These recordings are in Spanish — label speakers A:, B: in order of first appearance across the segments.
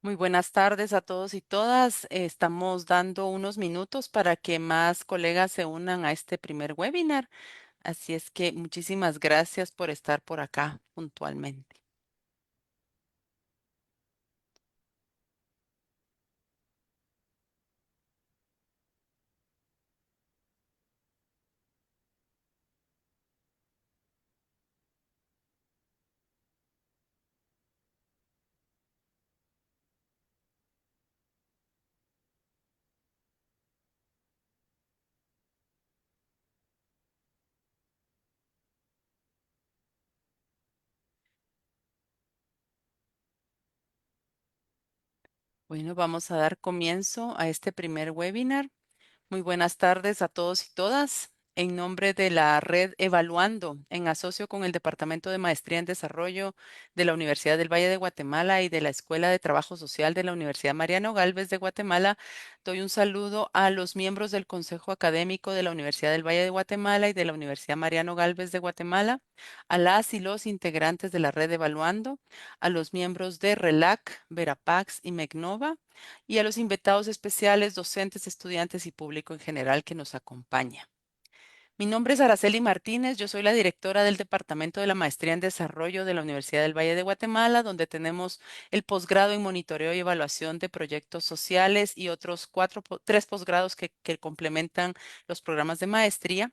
A: Muy buenas tardes a todos y todas. Estamos dando unos minutos para que más colegas se unan a este primer webinar. Así es que muchísimas gracias por estar por acá puntualmente. Bueno, vamos a dar comienzo a este primer webinar. Muy buenas tardes a todos y todas. En nombre de la red Evaluando, en asocio con el Departamento de Maestría en Desarrollo de la Universidad del Valle de Guatemala y de la Escuela de Trabajo Social de la Universidad Mariano Galvez de Guatemala, doy un saludo a los miembros del Consejo Académico de la Universidad del Valle de Guatemala y de la Universidad Mariano Galvez de Guatemala, a las y los integrantes de la red Evaluando, a los miembros de RELAC, Verapax y MECNOVA, y a los invitados especiales, docentes, estudiantes y público en general que nos acompaña. Mi nombre es Araceli Martínez, yo soy la directora del Departamento de la Maestría en Desarrollo de la Universidad del Valle de Guatemala, donde tenemos el posgrado en monitoreo y evaluación de proyectos sociales y otros tres posgrados que complementan los programas de maestría.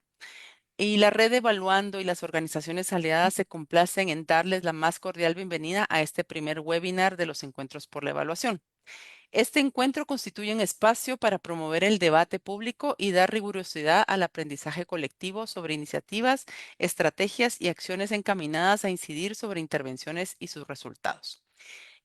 A: Y la red Evaluando y las organizaciones aliadas se complacen en darles la más cordial bienvenida a este primer webinar de los Encuentros por la Evaluación. Este encuentro constituye un espacio para promover el debate público y dar rigurosidad al aprendizaje colectivo sobre iniciativas, estrategias y acciones encaminadas a incidir sobre intervenciones y sus resultados.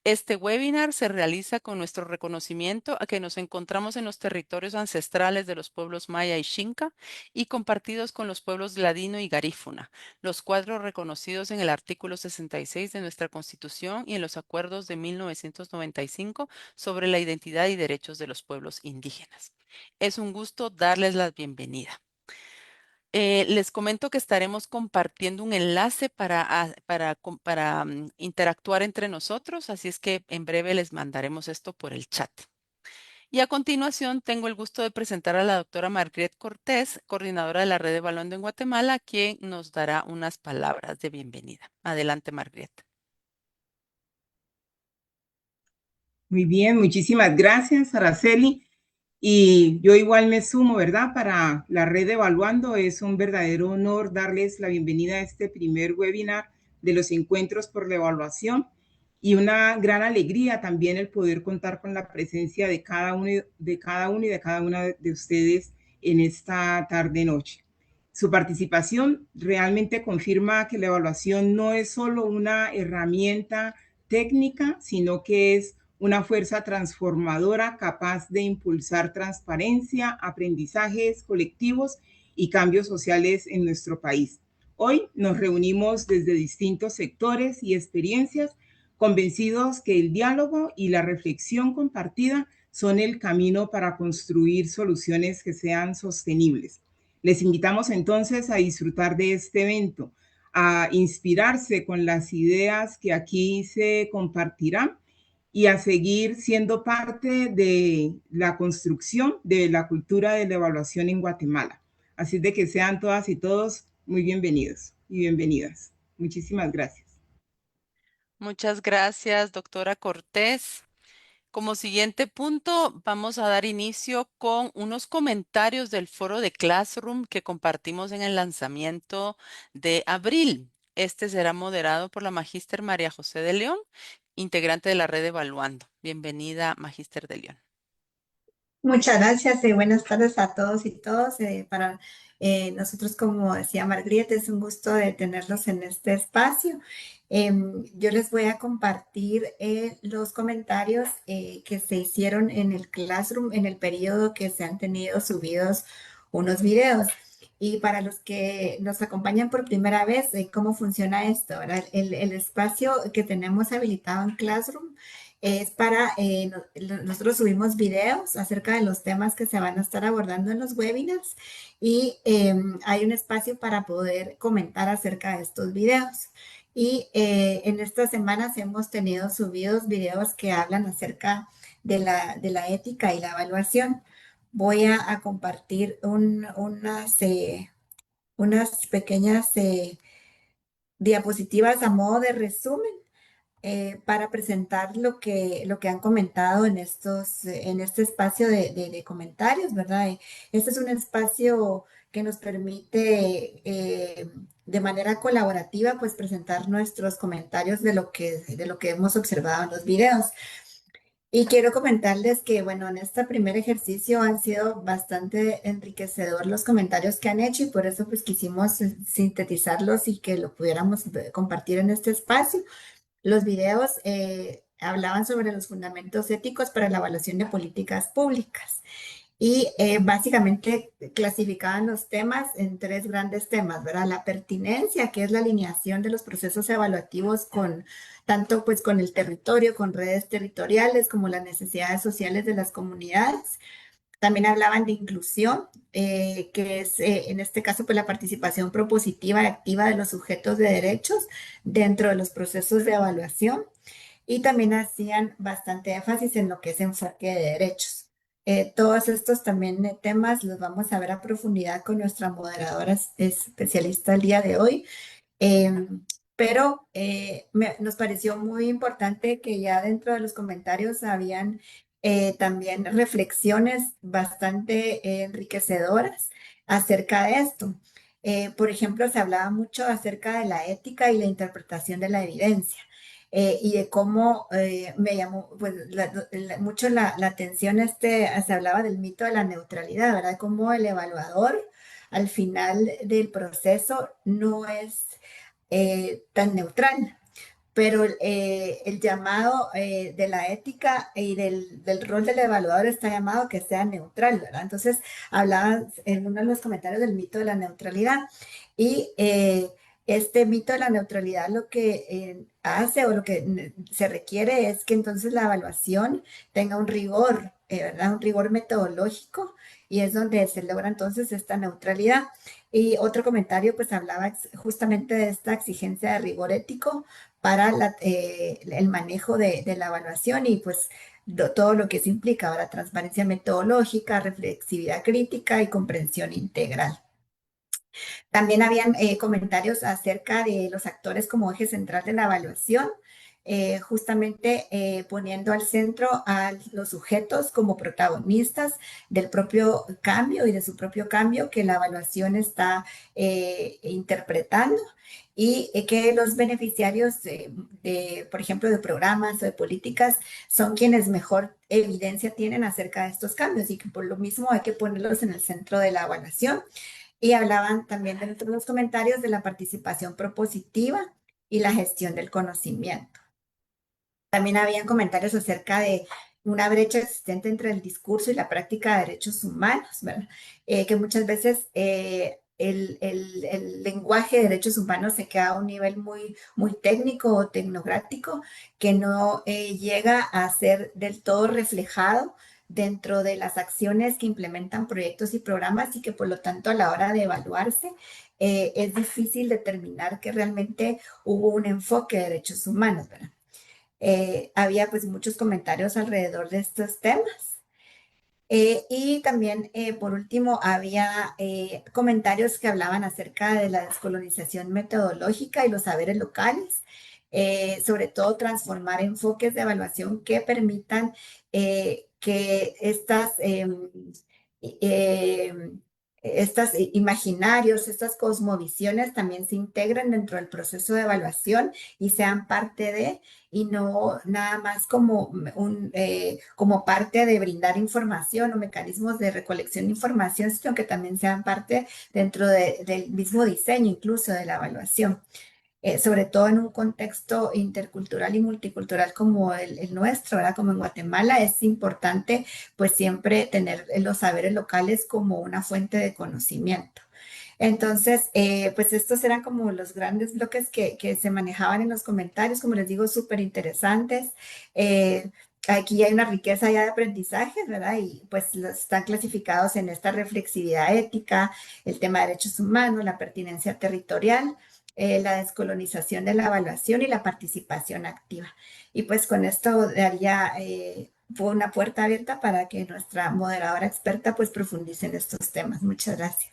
A: Este webinar se realiza con nuestro reconocimiento a que nos encontramos en los territorios ancestrales de los pueblos Maya y Xinca y compartidos con los pueblos Ladino y Garífuna, los cuatro reconocidos en el artículo 66 de nuestra Constitución y en los acuerdos de 1995 sobre la identidad y derechos de los pueblos indígenas. Es un gusto darles la bienvenida. Les comento que estaremos compartiendo un enlace para interactuar entre nosotros, así es que en breve les mandaremos esto por el chat. Y a continuación tengo el gusto de presentar a la doctora Margret Cortés, coordinadora de la Red de Evaluando en Guatemala, quien nos dará unas palabras de bienvenida. Adelante, Margret.
B: Muy bien, muchísimas gracias, Araceli. Y yo igual me sumo, ¿verdad? Para la red Evaluando es un verdadero honor darles la bienvenida a este primer webinar de los encuentros por la evaluación y una gran alegría también el poder contar con la presencia de cada uno, y de cada una de ustedes en esta tarde-noche. Su participación realmente confirma que la evaluación no es solo una herramienta técnica, sino que es una fuerza transformadora capaz de impulsar transparencia, aprendizajes colectivos y cambios sociales en nuestro país. Hoy nos reunimos desde distintos sectores y experiencias, convencidos que el diálogo y la reflexión compartida son el camino para construir soluciones que sean sostenibles. Les invitamos entonces a disfrutar de este evento, a inspirarse con las ideas que aquí se compartirán y a seguir siendo parte de la construcción de la cultura de la evaluación en Guatemala. Así de que sean todas y todos muy bienvenidos y bienvenidas. Muchísimas gracias.
A: Muchas gracias, doctora Cortés. Como siguiente punto, vamos a dar inicio con unos comentarios del foro de Classroom que compartimos en el lanzamiento de abril. Este será moderado por la magíster María José de León, integrante de la red Evaluando. Bienvenida, magíster de León.
C: Muchas gracias y buenas tardes a todos y todas. Para nosotros, como decía Margriet, es un gusto de tenerlos en este espacio. Yo les voy a compartir los comentarios que se hicieron en el Classroom en el periodo que se han tenido subidos unos videos. Y para los que nos acompañan por primera vez, ¿cómo funciona esto? ¿Verdad? El espacio que tenemos habilitado en Classroom es para, nosotros subimos videos acerca de los temas que se van a estar abordando en los webinars y hay un espacio para poder comentar acerca de estos videos. Y en estas semanas hemos tenido subidos videos que hablan acerca de la ética y la evaluación. Voy a compartir unas pequeñas diapositivas a modo de resumen para presentar lo que han comentado en este espacio de comentarios, ¿verdad? Este es un espacio que nos permite de manera colaborativa, pues presentar nuestros comentarios de lo que hemos observado en los videos. Y quiero comentarles que, bueno, en este primer ejercicio han sido bastante enriquecedor los comentarios que han hecho y por eso pues quisimos sintetizarlos y que lo pudiéramos compartir en este espacio. Los videos hablaban sobre los fundamentos éticos para la evaluación de políticas públicas y básicamente clasificaban los temas en tres grandes temas, ¿verdad? La pertinencia, que es la alineación de los procesos evaluativos con tanto pues con el territorio, con redes territoriales, como las necesidades sociales de las comunidades. También hablaban de inclusión, que es en este caso pues la participación propositiva y activa de los sujetos de derechos dentro de los procesos de evaluación y también hacían bastante énfasis en lo que es enfoque de derechos. Todos estos también temas los vamos a ver a profundidad con nuestra moderadora especialista el día de hoy. Pero nos pareció muy importante que ya dentro de los comentarios habían también reflexiones bastante enriquecedoras acerca de esto. Por ejemplo, se hablaba mucho acerca de la ética y la interpretación de la evidencia. Y de cómo me llamó pues, mucho la atención, se hablaba del mito de la neutralidad, ¿verdad? Cómo el evaluador al final del proceso no es tan neutral, pero el llamado de la ética y del rol del evaluador está llamado a que sea neutral, ¿verdad? Entonces, hablaba en uno de los comentarios del mito de la neutralidad y este mito de la neutralidad lo que hace o lo que se requiere es que entonces la evaluación tenga un rigor, ¿verdad? Un rigor metodológico y es donde se logra entonces esta neutralidad. Y otro comentario pues hablaba justamente de esta exigencia de rigor ético para el manejo de la evaluación y pues todo lo que eso implica, ahora transparencia metodológica, reflexividad crítica y comprensión integral. También habían comentarios acerca de los actores como eje central de la evaluación, justamente poniendo al centro a los sujetos como protagonistas del propio cambio y de su propio cambio que la evaluación está interpretando y que los beneficiarios, por ejemplo, de programas o de políticas son quienes mejor evidencia tienen acerca de estos cambios y que por lo mismo hay que ponerlos en el centro de la evaluación. Y hablaban también dentro de los comentarios de la participación propositiva y la gestión del conocimiento. También habían comentarios acerca de una brecha existente entre el discurso y la práctica de derechos humanos, ¿verdad? Que muchas veces el lenguaje de derechos humanos se queda a un nivel muy técnico o tecnocrático que no llega a ser del todo reflejado dentro de las acciones que implementan proyectos y programas y que por lo tanto a la hora de evaluarse es difícil determinar que realmente hubo un enfoque de derechos humanos, ¿verdad? Había pues muchos comentarios alrededor de estos temas. Y también, por último, había comentarios que hablaban acerca de la descolonización metodológica y los saberes locales, sobre todo transformar enfoques de evaluación que permitan que estas imaginarios, estas cosmovisiones también se integren dentro del proceso de evaluación y sean parte de, y no nada más como parte de brindar información o mecanismos de recolección de información, sino que también sean parte dentro del mismo diseño, incluso de la evaluación. Sobre todo en un contexto intercultural y multicultural como el nuestro, ¿verdad? Como en Guatemala, es importante pues siempre tener los saberes locales como una fuente de conocimiento. Entonces, pues estos eran como los grandes bloques que se manejaban en los comentarios, como les digo, súper interesantes. Aquí hay una riqueza ya de aprendizajes, ¿verdad? Y pues están clasificados en esta reflexividad ética, el tema de derechos humanos, la pertinencia territorial la descolonización de la evaluación y la participación activa. Y pues con esto ya fue una puerta abierta para que nuestra moderadora experta pues profundice en estos temas. Muchas gracias.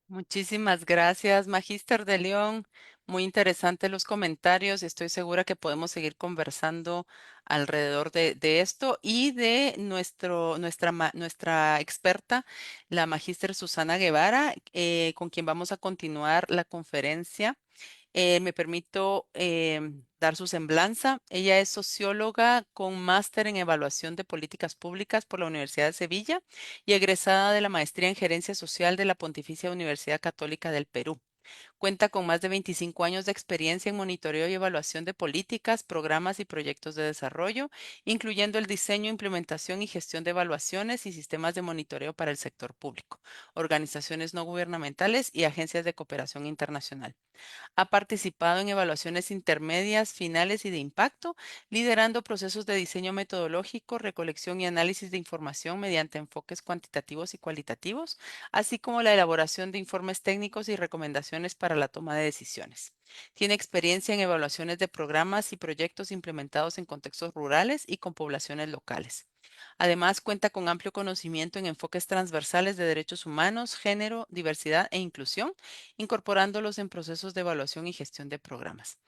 A: Muchísimas gracias, Magíster de León. Muy interesantes los comentarios. Estoy segura que podemos seguir conversando alrededor de esto y de nuestra experta, la Magíster Susana Guevara, con quien vamos a continuar la conferencia. Me permito dar su semblanza. Ella es socióloga con máster en evaluación de políticas públicas por la Universidad de Sevilla y egresada de la maestría en gerencia social de la Pontificia Universidad Católica del Perú. Cuenta con más de 25 años de experiencia en monitoreo y evaluación de políticas, programas y proyectos de desarrollo, incluyendo el diseño, implementación y gestión de evaluaciones y sistemas de monitoreo para el sector público, organizaciones no gubernamentales y agencias de cooperación internacional. Ha participado en evaluaciones intermedias, finales y de impacto, liderando procesos de diseño metodológico, recolección y análisis de información mediante enfoques cuantitativos y cualitativos, así como la elaboración de informes técnicos y recomendaciones para la toma de decisiones. Tiene experiencia en evaluaciones de programas y proyectos implementados en contextos rurales y con poblaciones locales. Además, cuenta con amplio conocimiento en enfoques transversales de derechos humanos, género, diversidad e inclusión, incorporándolos en procesos de evaluación y gestión de programas.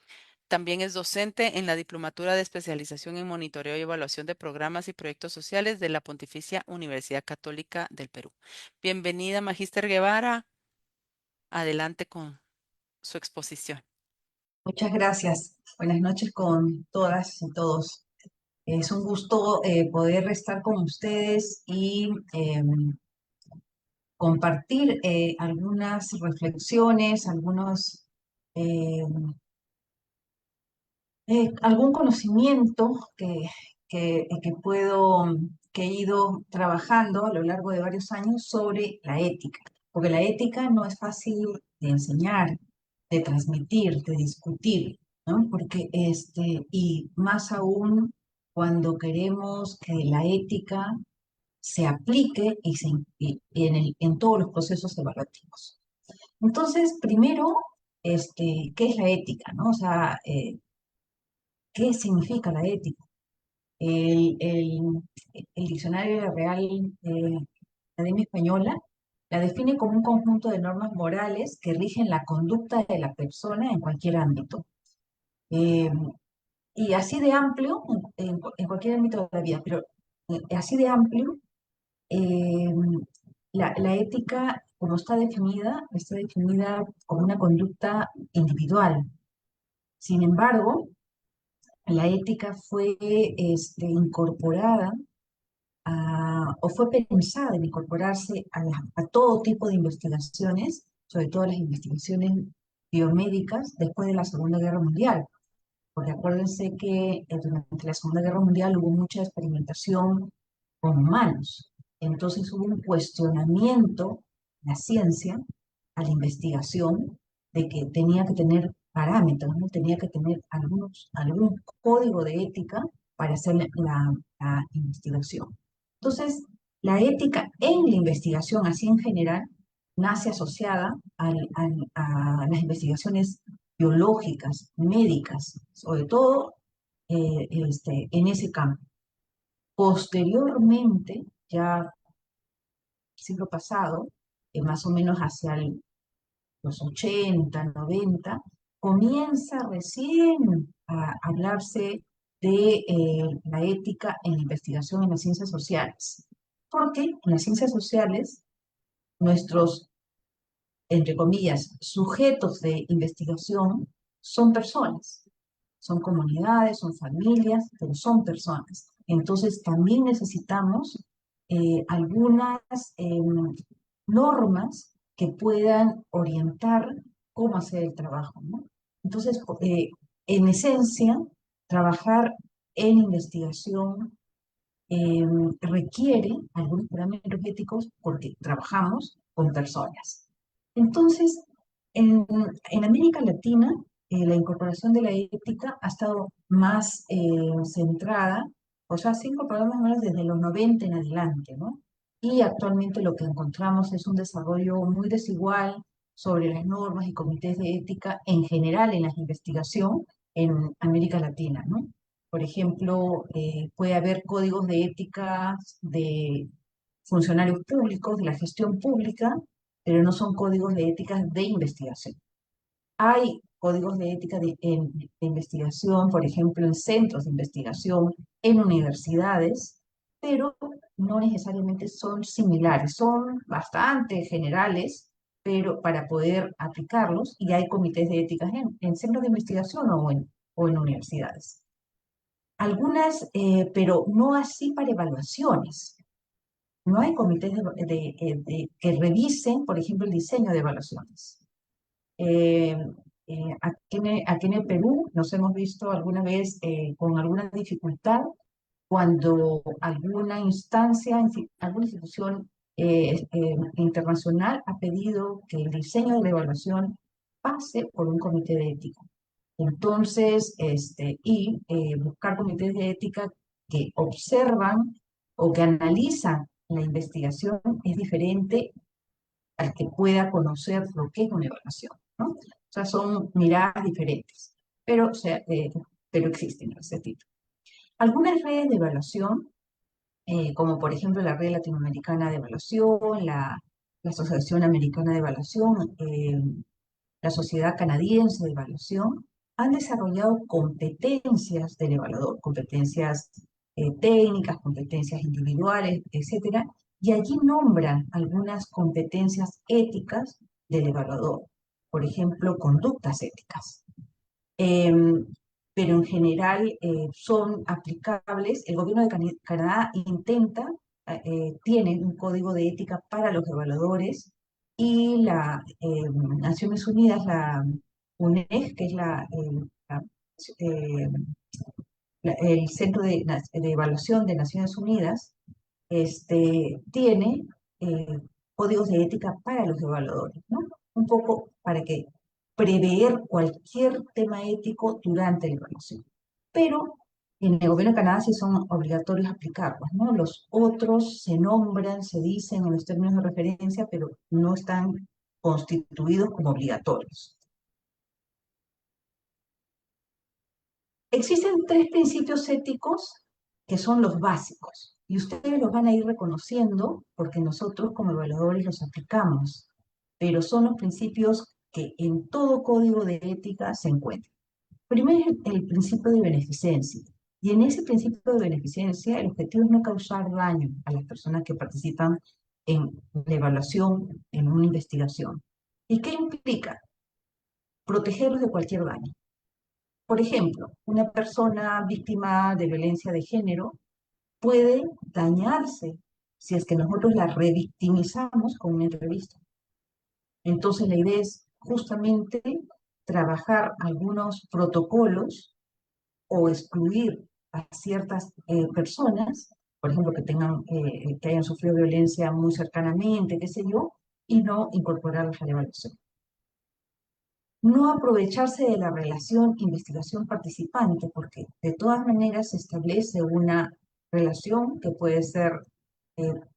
A: También es docente en la Diplomatura de Especialización en Monitoreo y Evaluación de Programas y Proyectos Sociales de la Pontificia Universidad Católica del Perú. Bienvenida, Magíster Guevara. Adelante con su exposición.
D: Muchas gracias. Buenas noches con todas y todos. Es un gusto poder estar con ustedes y compartir algunas reflexiones, algún conocimiento que he ido trabajando a lo largo de varios años sobre la ética. Porque la ética no es fácil de enseñar, de transmitir, de discutir, ¿no? Porque y más aún cuando queremos que la ética se aplique en todos los procesos evaluativos. Entonces, primero, ¿qué es la ética, no? O sea, ¿qué significa la ética? El, el, el diccionario de la Real Academia Española la define como un conjunto de normas morales que rigen la conducta de la persona en cualquier ámbito. Eh, y así de amplio, en cualquier ámbito de la vida, pero así de amplio, eh, la ética, como está definida como una conducta individual. Sin embargo, la ética fue incorporada o fue pensada en incorporarse a todo tipo de investigaciones, sobre todo las investigaciones biomédicas después de la Segunda Guerra Mundial. Porque acuérdense que durante la Segunda Guerra Mundial hubo mucha experimentación con humanos. Entonces hubo un cuestionamiento a la ciencia, a la investigación, de que tenía que tener parámetros, ¿no? Tenía que tener algún código de ética para hacer la investigación. Entonces, la ética en la investigación, así en general, nace asociada a las investigaciones biológicas, médicas, sobre todo en ese campo. Posteriormente, ya siglo pasado, más o menos hacia los 80, 90, comienza recién a hablarse de la ética en la investigación en las ciencias sociales. Porque en las ciencias sociales, nuestros, entre comillas, sujetos de investigación son personas, son comunidades, son familias, pero son personas. Entonces también necesitamos algunas normas que puedan orientar cómo hacer el trabajo, ¿no? Entonces, en esencia, trabajar en investigación requiere algunos parámetros éticos porque trabajamos con personas. Entonces, en América Latina, la incorporación de la ética ha estado más centrada, o sea, se ha incorporado más o menos desde los 90 en adelante, ¿no? Y actualmente lo que encontramos es un desarrollo muy desigual sobre las normas y comités de ética en general en la investigación en América Latina, ¿no? Por ejemplo, puede haber códigos de ética de funcionarios públicos, de la gestión pública, pero no son códigos de ética de investigación. Hay códigos de ética de investigación, por ejemplo, en centros de investigación, en universidades, pero no necesariamente son similares, son bastante generales, pero para poder aplicarlos, y hay comités de ética en centros de investigación o en universidades. Algunas, pero no así para evaluaciones. No hay comités que revisen, por ejemplo, el diseño de evaluaciones. Eh, aquí en el Perú nos hemos visto alguna vez con alguna dificultad cuando alguna instancia, alguna institución internacional ha pedido que el diseño de la evaluación pase por un comité de ética. Entonces, buscar comités de ética que observan o que analizan la investigación es diferente al que pueda conocer lo que es una evaluación, ¿no? O sea, son miradas diferentes, pero existen en ese tipo. Algunas redes de evaluación, como por ejemplo la Red Latinoamericana de Evaluación, la Asociación Americana de Evaluación, la Sociedad Canadiense de Evaluación, han desarrollado competencias del evaluador, competencias técnicas, competencias individuales, etcétera, y allí nombran algunas competencias éticas del evaluador, por ejemplo, conductas éticas. Pero en general son aplicables. El gobierno de Canadá tiene un código de ética para los evaluadores y las Naciones Unidas, la UNED, que es eh, el Centro de Evaluación de Naciones Unidas, tiene eh, códigos de ética para los evaluadores, ¿no? Un poco para que prever cualquier tema ético durante la evaluación. Pero en el gobierno de Canadá sí son obligatorios aplicarlos, ¿no? Los otros se nombran, se dicen en los términos de referencia, pero no están constituidos como obligatorios. Existen tres principios éticos que son los básicos, y ustedes los van a ir reconociendo porque nosotros como evaluadores los aplicamos, pero son los principios que en todo código de ética se encuentran. Primero es el principio de beneficencia, y en ese principio de beneficencia el objetivo es no causar daño a las personas que participan en la evaluación, en una investigación. ¿Y qué implica? Protegerlos de cualquier daño. Por ejemplo, una persona víctima de violencia de género puede dañarse si es que nosotros la revictimizamos con una entrevista. Entonces la idea es justamente trabajar algunos protocolos o excluir a ciertas personas, por ejemplo, que hayan sufrido violencia muy cercanamente, qué sé yo, y no incorporarlas a la evaluación. No aprovecharse de la relación investigación-participante, porque de todas maneras se establece una relación que puede ser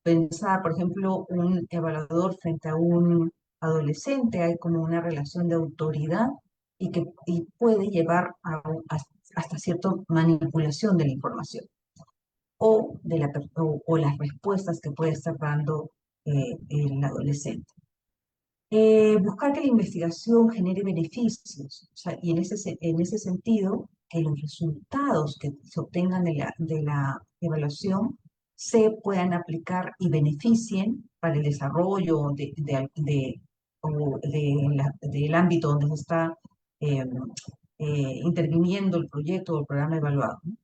D: pensada, por ejemplo, un evaluador frente a un adolescente, hay como una relación de autoridad y puede llevar hasta cierta manipulación de la información o las respuestas que puede estar dando el adolescente. Buscar que la investigación genere beneficios, o sea, y en ese sentido, que los resultados que se obtengan de la evaluación se puedan aplicar y beneficien para el desarrollo del ámbito donde se está eh, interviniendo el proyecto o el programa evaluado, ¿no?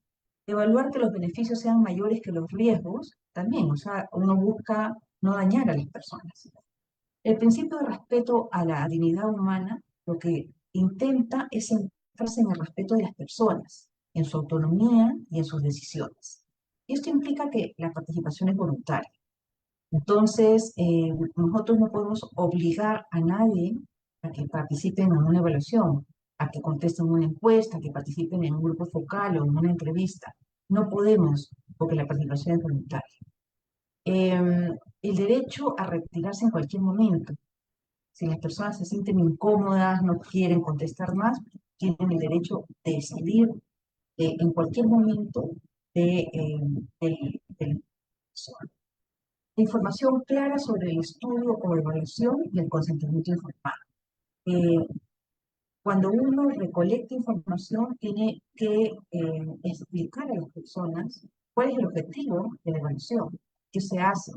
D: Evaluar que los beneficios sean mayores que los riesgos, también, o sea, uno busca no dañar a las personas. El principio de respeto a la dignidad humana lo que intenta es centrarse en el respeto de las personas, en su autonomía y en sus decisiones. Y esto implica que la participación es voluntaria. Entonces, nosotros no podemos obligar a nadie a que participen en una evaluación, a que contesten una encuesta, a que participen en un grupo focal o en una entrevista. No podemos, porque la participación es voluntaria. El derecho a retirarse en cualquier momento. Si las personas se sienten incómodas, no quieren contestar más, tienen el derecho de salir en cualquier momento del información clara sobre el estudio o evaluación y el consentimiento informado. Cuando uno recolecta información, tiene que explicar a las personas cuál es el objetivo de la evaluación, qué se hace,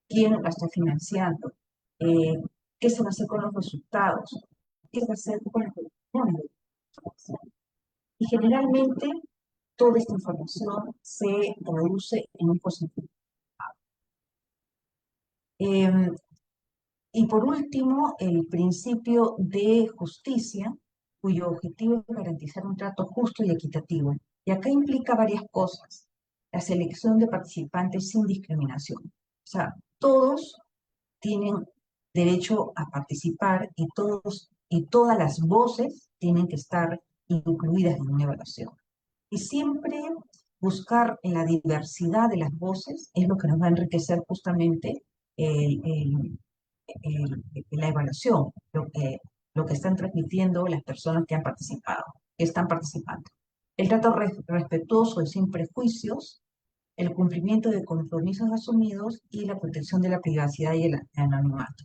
D: quién la está financiando, eh, qué se va a hacer con los resultados, qué se va a hacer con la evaluación de la información. Y generalmente toda esta información se traduce en un consentimiento. Y por último, el principio de justicia, cuyo objetivo es garantizar un trato justo y equitativo. Y acá implica varias cosas. La selección de participantes sin discriminación. O sea, todos tienen derecho a participar y todos y todas las voces tienen que estar incluidas en una evaluación. Y siempre buscar la diversidad de las voces es lo que nos va a enriquecer justamente el, el- la evaluación, lo que están transmitiendo las personas que han participado, que están participando. El trato respetuoso y sin prejuicios, el cumplimiento de compromisos asumidos y la protección de la privacidad y el anonimato.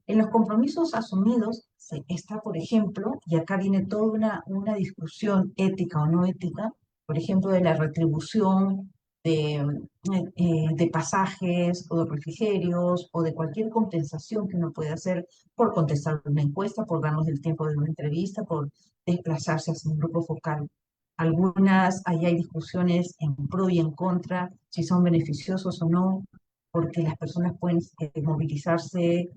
D: En los compromisos asumidos está, por ejemplo, y acá viene toda una discusión ética o no ética, por ejemplo, de la retribución de pasajes o de refrigerios o de cualquier compensación que uno puede hacer por contestar una encuesta, por darnos el tiempo de una entrevista, por desplazarse hacia un grupo focal. Algunas, ahí hay discusiones en pro y en contra, si son beneficiosos o no, porque las personas pueden movilizarse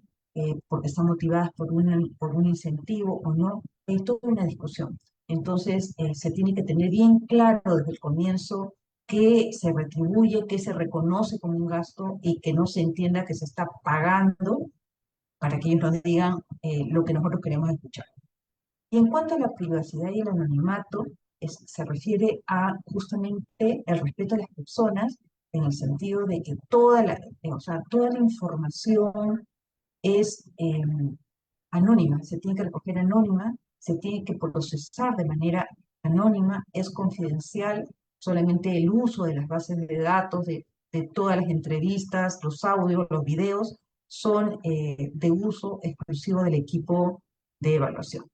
D: porque están motivadas por un incentivo o no, es toda una discusión. Entonces, se tiene que tener bien claro desde el comienzo qué se retribuye, qué se reconoce como un gasto y que no se entienda que se está pagando para que ellos nos digan lo que nosotros queremos escuchar. Y en cuanto a la privacidad y el anonimato, se refiere a justamente el respeto a las personas en el sentido de que o sea, toda la información es anónima, se tiene que recoger anónima, se tiene que procesar de manera anónima, es confidencial, solamente el uso de las bases de datos, de todas las entrevistas, los audios, los videos, son de uso exclusivo del equipo de evaluación.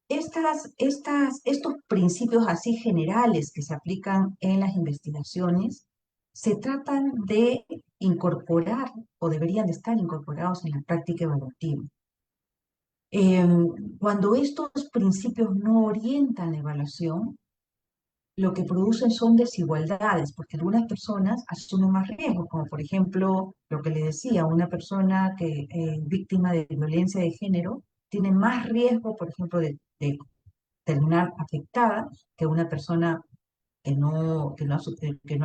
D: Estos principios así generales que se aplican en las investigaciones se tratan de incorporar o deberían de estar incorporados en la práctica evaluativa. Cuando estos principios no orientan la evaluación, lo que producen son desigualdades, porque algunas personas asumen más riesgos, como por ejemplo lo que le decía, una persona que víctima de violencia de género tiene más riesgo, por ejemplo, de terminar afectada que una persona que no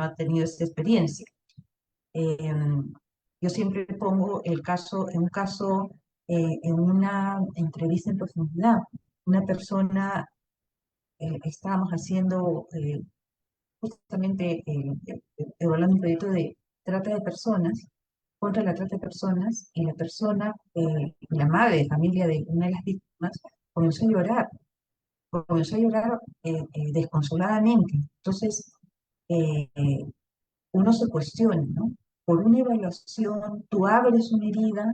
D: ha tenido esa experiencia. Yo siempre pongo un caso en una entrevista en profundidad. Una persona, estábamos haciendo justamente evaluando un proyecto de trata de personas, contra la trata de personas, y la persona, la madre de familia de una de las víctimas, comenzó a llorar desconsoladamente. Entonces, eh, eh, uno se cuestiona, ¿no? Por una evaluación, tú abres una herida,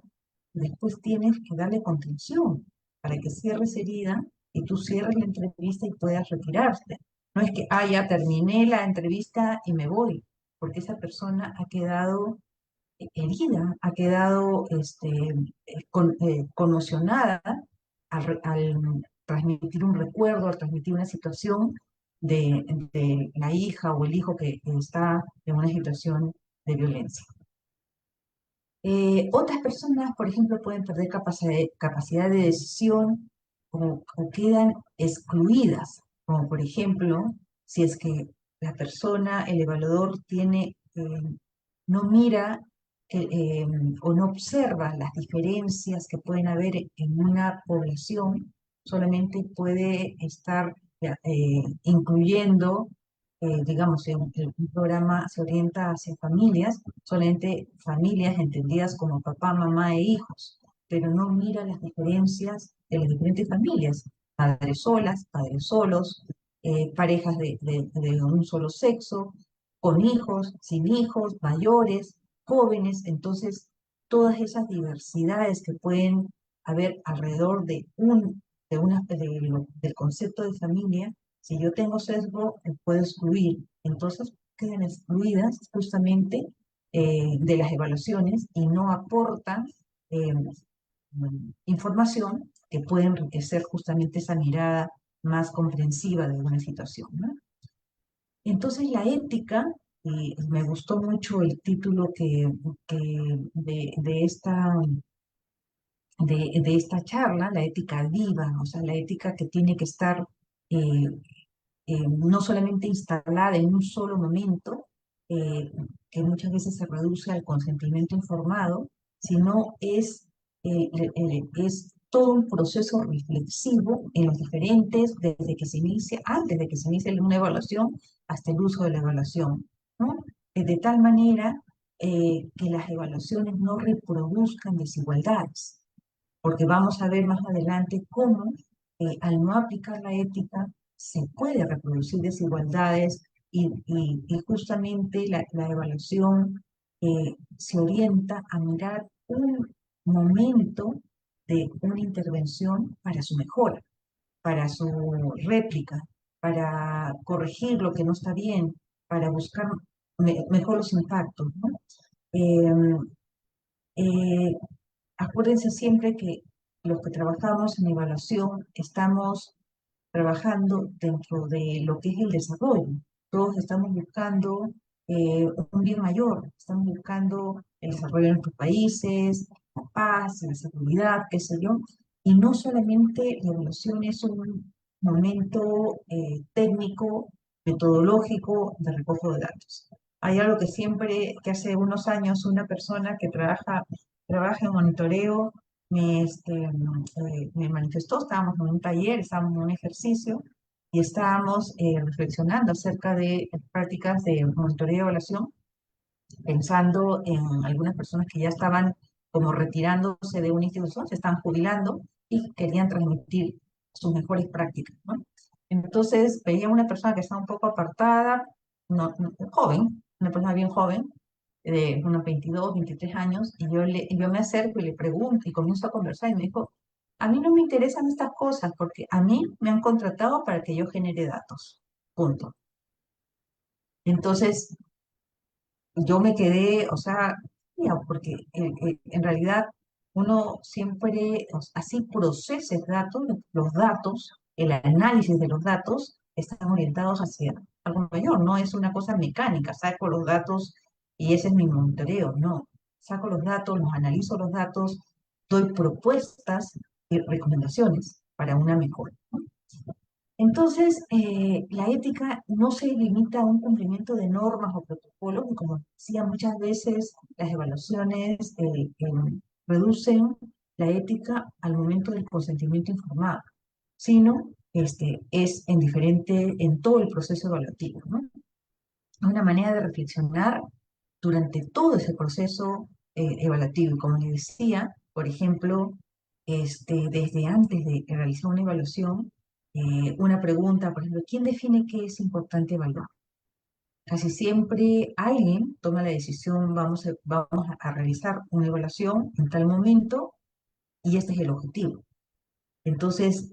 D: después tienes que darle contención para que cierres herida y tú cierres la entrevista y puedas retirarte. No es que, ya terminé la entrevista y me voy, porque esa persona ha quedado herida, ha quedado conmocionada al transmitir un recuerdo, al transmitir una situación de la hija o el hijo que está en una situación de violencia. Otras personas, por ejemplo, pueden perder capacidad de decisión o quedan excluidas, como por ejemplo, si es que la persona, el evaluador, no mira o no observa las diferencias que pueden haber en una población, solamente puede estar incluyendo digamos, si un programa se orienta hacia familias, solamente familias entendidas como papá, mamá e hijos, pero no mira las diferencias de las diferentes familias, padres solas, padres solos, parejas de un solo sexo, con hijos, sin hijos, mayores, jóvenes. Entonces todas esas diversidades que pueden haber alrededor del concepto de familia. Si yo tengo sesgo, puedo excluir. Entonces quedan excluidas justamente de las evaluaciones y no aportan eh, información que puede enriquecer justamente esa mirada más comprensiva de una situación, ¿no? Entonces la ética, y me gustó mucho el título de esta charla, la ética viva, o sea, la ética que tiene que estar eh, no solamente instalada en un solo momento, eh, que muchas veces se reduce al consentimiento informado, sino es todo un proceso reflexivo en los diferentes, desde que se inicia, antes de que se inicie una evaluación, hasta el uso de la evaluación, ¿no? De tal manera que las evaluaciones no reproduzcan desigualdades, porque vamos a ver más adelante cómo al no aplicar la ética se puede reproducir desigualdades y justamente la evaluación se orienta a mirar un momento de una intervención para su mejora, para su réplica, para corregir lo que no está bien, para buscar mejor los impactos, ¿no? Eh, eh, Acuérdense siempre que los que trabajamos en evaluación estamos trabajando dentro de lo que es el desarrollo. Todos estamos buscando un bien mayor, estamos buscando el desarrollo de nuestros países, la paz, la seguridad, qué sé yo. Y no solamente la evaluación es un momento técnico, metodológico de recojo de datos. Hay algo que hace unos años una persona que trabaja en monitoreo me manifestó. Estábamos en un taller, estábamos en un ejercicio y estábamos reflexionando acerca de prácticas de monitoreo y evaluación, pensando en algunas personas que ya estaban como retirándose de una institución, se estaban jubilando y querían transmitir sus mejores prácticas, ¿no? Entonces veía una persona que estaba un poco apartada, joven, una persona bien joven, de unos 22, 23 años, y yo me acerco y le pregunto y comienzo a conversar y me dijo, a mí no me interesan estas cosas porque a mí me han contratado para que yo genere datos, punto. Entonces yo me quedé, o sea, ya, porque en realidad uno siempre, así proceses datos, los datos, el análisis de los datos están orientados hacia algo mayor, no es una cosa mecánica, saco los datos y ese es mi monitoreo, no, saco los datos, los analizo los datos, doy propuestas y recomendaciones para una mejora, ¿no? Entonces, la ética no se limita a un cumplimiento de normas o protocolos, y como decía, muchas veces las evaluaciones reducen la ética al momento del consentimiento informado, sino es en todo el proceso evaluativo, ¿no? Una manera de reflexionar durante todo ese proceso evaluativo. Y como les decía, por ejemplo, desde antes de realizar una evaluación, una pregunta, por ejemplo, ¿quién define qué es importante evaluar? Casi siempre alguien toma la decisión, vamos a realizar una evaluación en tal momento y este es el objetivo. Entonces,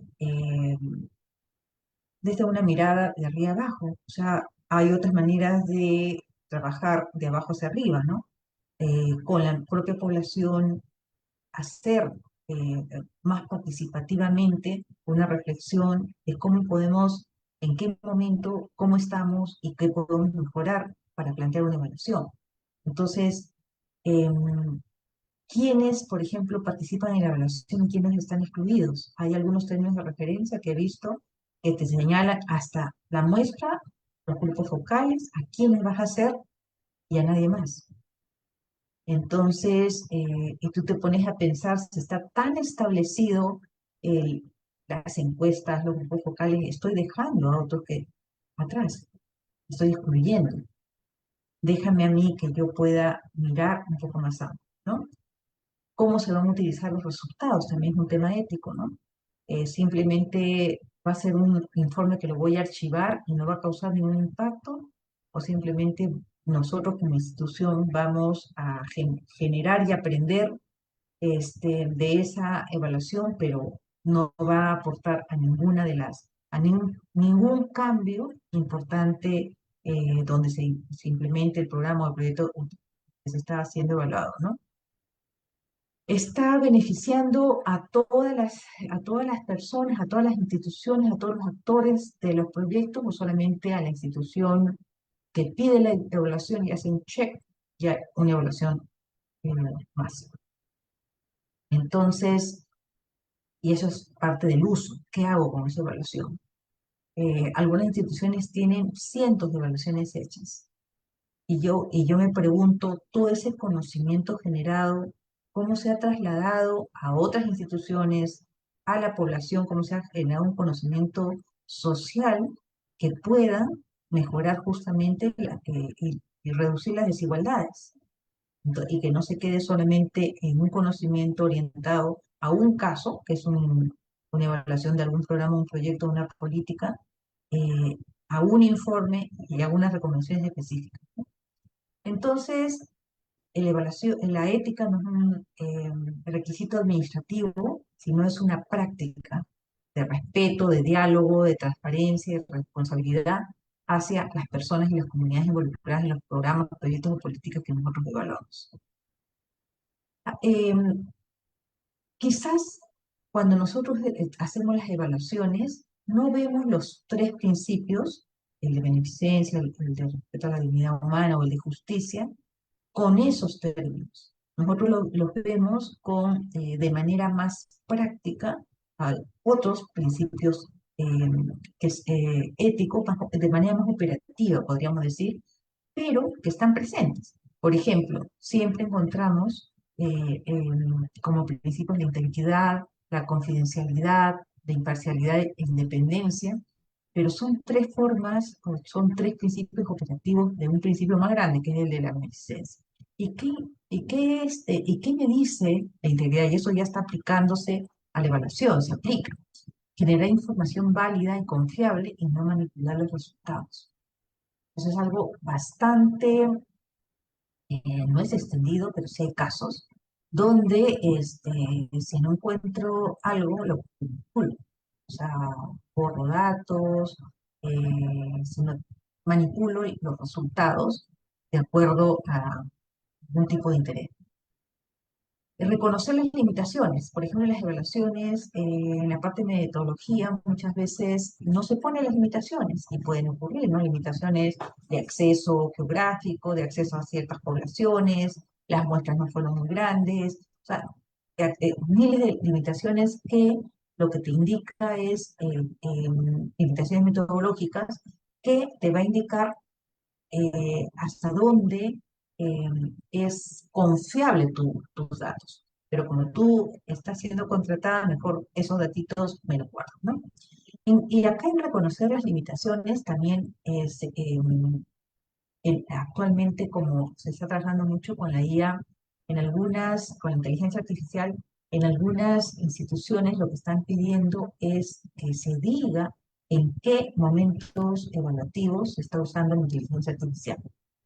D: desde una mirada de arriba abajo, o sea, hay otras maneras de trabajar de abajo hacia arriba, ¿no? Con la propia población, hacer más participativamente una reflexión de cómo podemos, en qué momento, cómo estamos y qué podemos mejorar para plantear una evaluación. Entonces, ¿quiénes, por ejemplo, participan en la evaluación y quiénes están excluidos? Hay algunos términos de referencia que he visto que te señalan hasta la muestra, los grupos focales, a quiénes vas a hacer y a nadie más. Entonces, y tú te pones a pensar, si está tan establecido las encuestas, los grupos focales, estoy dejando a otros que atrás. estoy excluyendo. Déjame a mí que yo pueda mirar un poco más amplio, ¿no? ¿Cómo se van a utilizar los resultados? También es un tema ético, ¿no? Simplemente va a ser un informe que lo voy a archivar y no va a causar ningún impacto, o simplemente nosotros como institución vamos a generar y aprender de esa evaluación, pero no va a aportar a ninguna de a ningún cambio importante donde se implemente el programa o el proyecto que se está siendo evaluado, ¿no? Está beneficiando a todas las personas, a todas las instituciones, a todos los actores de los proyectos, o solamente a la institución que pide la evaluación y hace un check, ya una evaluación eh, más. Entonces, y eso es parte del uso. ¿Qué hago con esa evaluación? Algunas instituciones tienen cientos de evaluaciones hechas. Y yo me pregunto, todo ese conocimiento generado, ¿cómo se ha trasladado a otras instituciones, a la población? ¿Cómo se ha generado un conocimiento social que pueda mejorar justamente y reducir las desigualdades? Y que no se quede solamente en un conocimiento orientado a un caso, que es una evaluación de algún programa, un proyecto, una política, eh, a un informe y a unas recomendaciones específicas. Entonces, la ética no es un requisito administrativo, sino es una práctica de respeto, de diálogo, de transparencia, de responsabilidad hacia las personas y las comunidades involucradas en los programas, proyectos o políticas que nosotros evaluamos. Em, Quizás cuando nosotros hacemos las evaluaciones, no vemos los tres principios, el de beneficencia, el de respeto a la dignidad humana o el de justicia, con esos términos. Nosotros los vemos de manera más práctica a otros principios éticos, de manera más operativa, podríamos decir, pero que están presentes. Por ejemplo, siempre encontramos como principios la integridad, la confidencialidad, la imparcialidad e independencia, pero son tres formas, o son tres principios operativos de un principio más grande, que es el de la beneficencia. ¿Y qué me dice la integridad? Y eso ya está aplicándose a la evaluación, se aplica. Generar información válida y confiable y no manipular los resultados. Eso es algo bastante, no es extendido, pero sí hay casos donde si no encuentro algo, lo manipulo. O sea, borro datos, si no, manipulo los resultados de acuerdo a algún tipo de interés. Reconocer las limitaciones, por ejemplo, en las evaluaciones, en la parte de metodología, muchas veces no se ponen las limitaciones y pueden ocurrir, ¿no? Limitaciones de acceso geográfico, de acceso a ciertas poblaciones, las muestras no fueron muy grandes, o sea, miles de limitaciones que lo que te indica es limitaciones metodológicas que te va a indicar hasta dónde eh, es confiable tus datos. Pero como tú estás siendo contratada, mejor esos datitos me los guardo, ¿no? Y acá en reconocer las limitaciones también es, actualmente como se está trabajando mucho con la IA, con la inteligencia artificial, en algunas instituciones lo que están pidiendo es que se diga en qué momentos evaluativos se está usando la inteligencia artificial.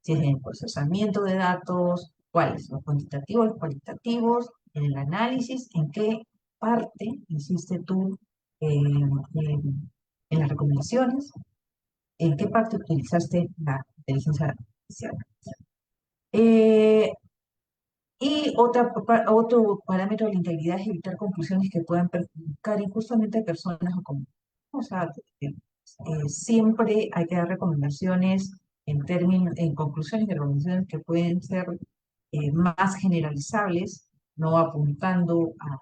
D: Si es en el procesamiento de datos, cuáles, los cuantitativos, los cualitativos, en el análisis, en qué parte hiciste tú en las recomendaciones, en qué parte utilizaste la inteligencia artificial. Eh, otro parámetro de la integridad es evitar conclusiones que puedan perjudicar injustamente a personas o comunidades. O sea, siempre hay que dar recomendaciones en conclusiones de recomendaciones que pueden ser más generalizables, no apuntando a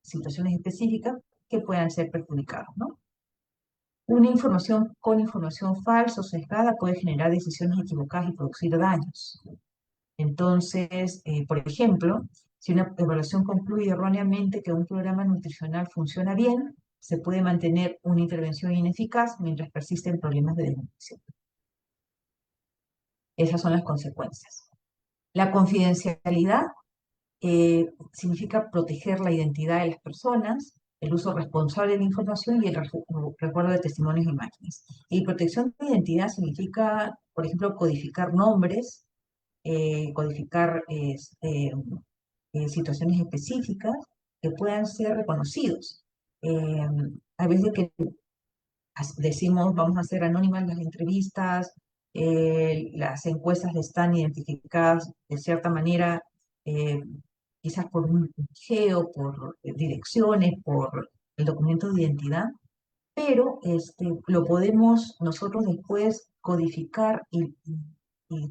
D: situaciones específicas que puedan ser perjudicadas, ¿no? Una información con información falsa o sesgada puede generar decisiones equivocadas y producir daños. Entonces, por ejemplo, si una evaluación concluye erróneamente que un programa nutricional funciona bien, se puede mantener una intervención ineficaz mientras persisten problemas de desnutrición. Esas son las consecuencias. La confidencialidad significa proteger la identidad de las personas, el uso responsable de la información y el recuerdo de testimonios e imágenes. Y protección de identidad significa, por ejemplo, codificar nombres, codificar situaciones específicas que puedan ser reconocidos. Eh, a veces que decimos vamos a hacer anónimas las entrevistas, las encuestas están identificadas de cierta manera, eh, quizás por un geo, por direcciones, por el documento de identidad, pero lo podemos nosotros después codificar y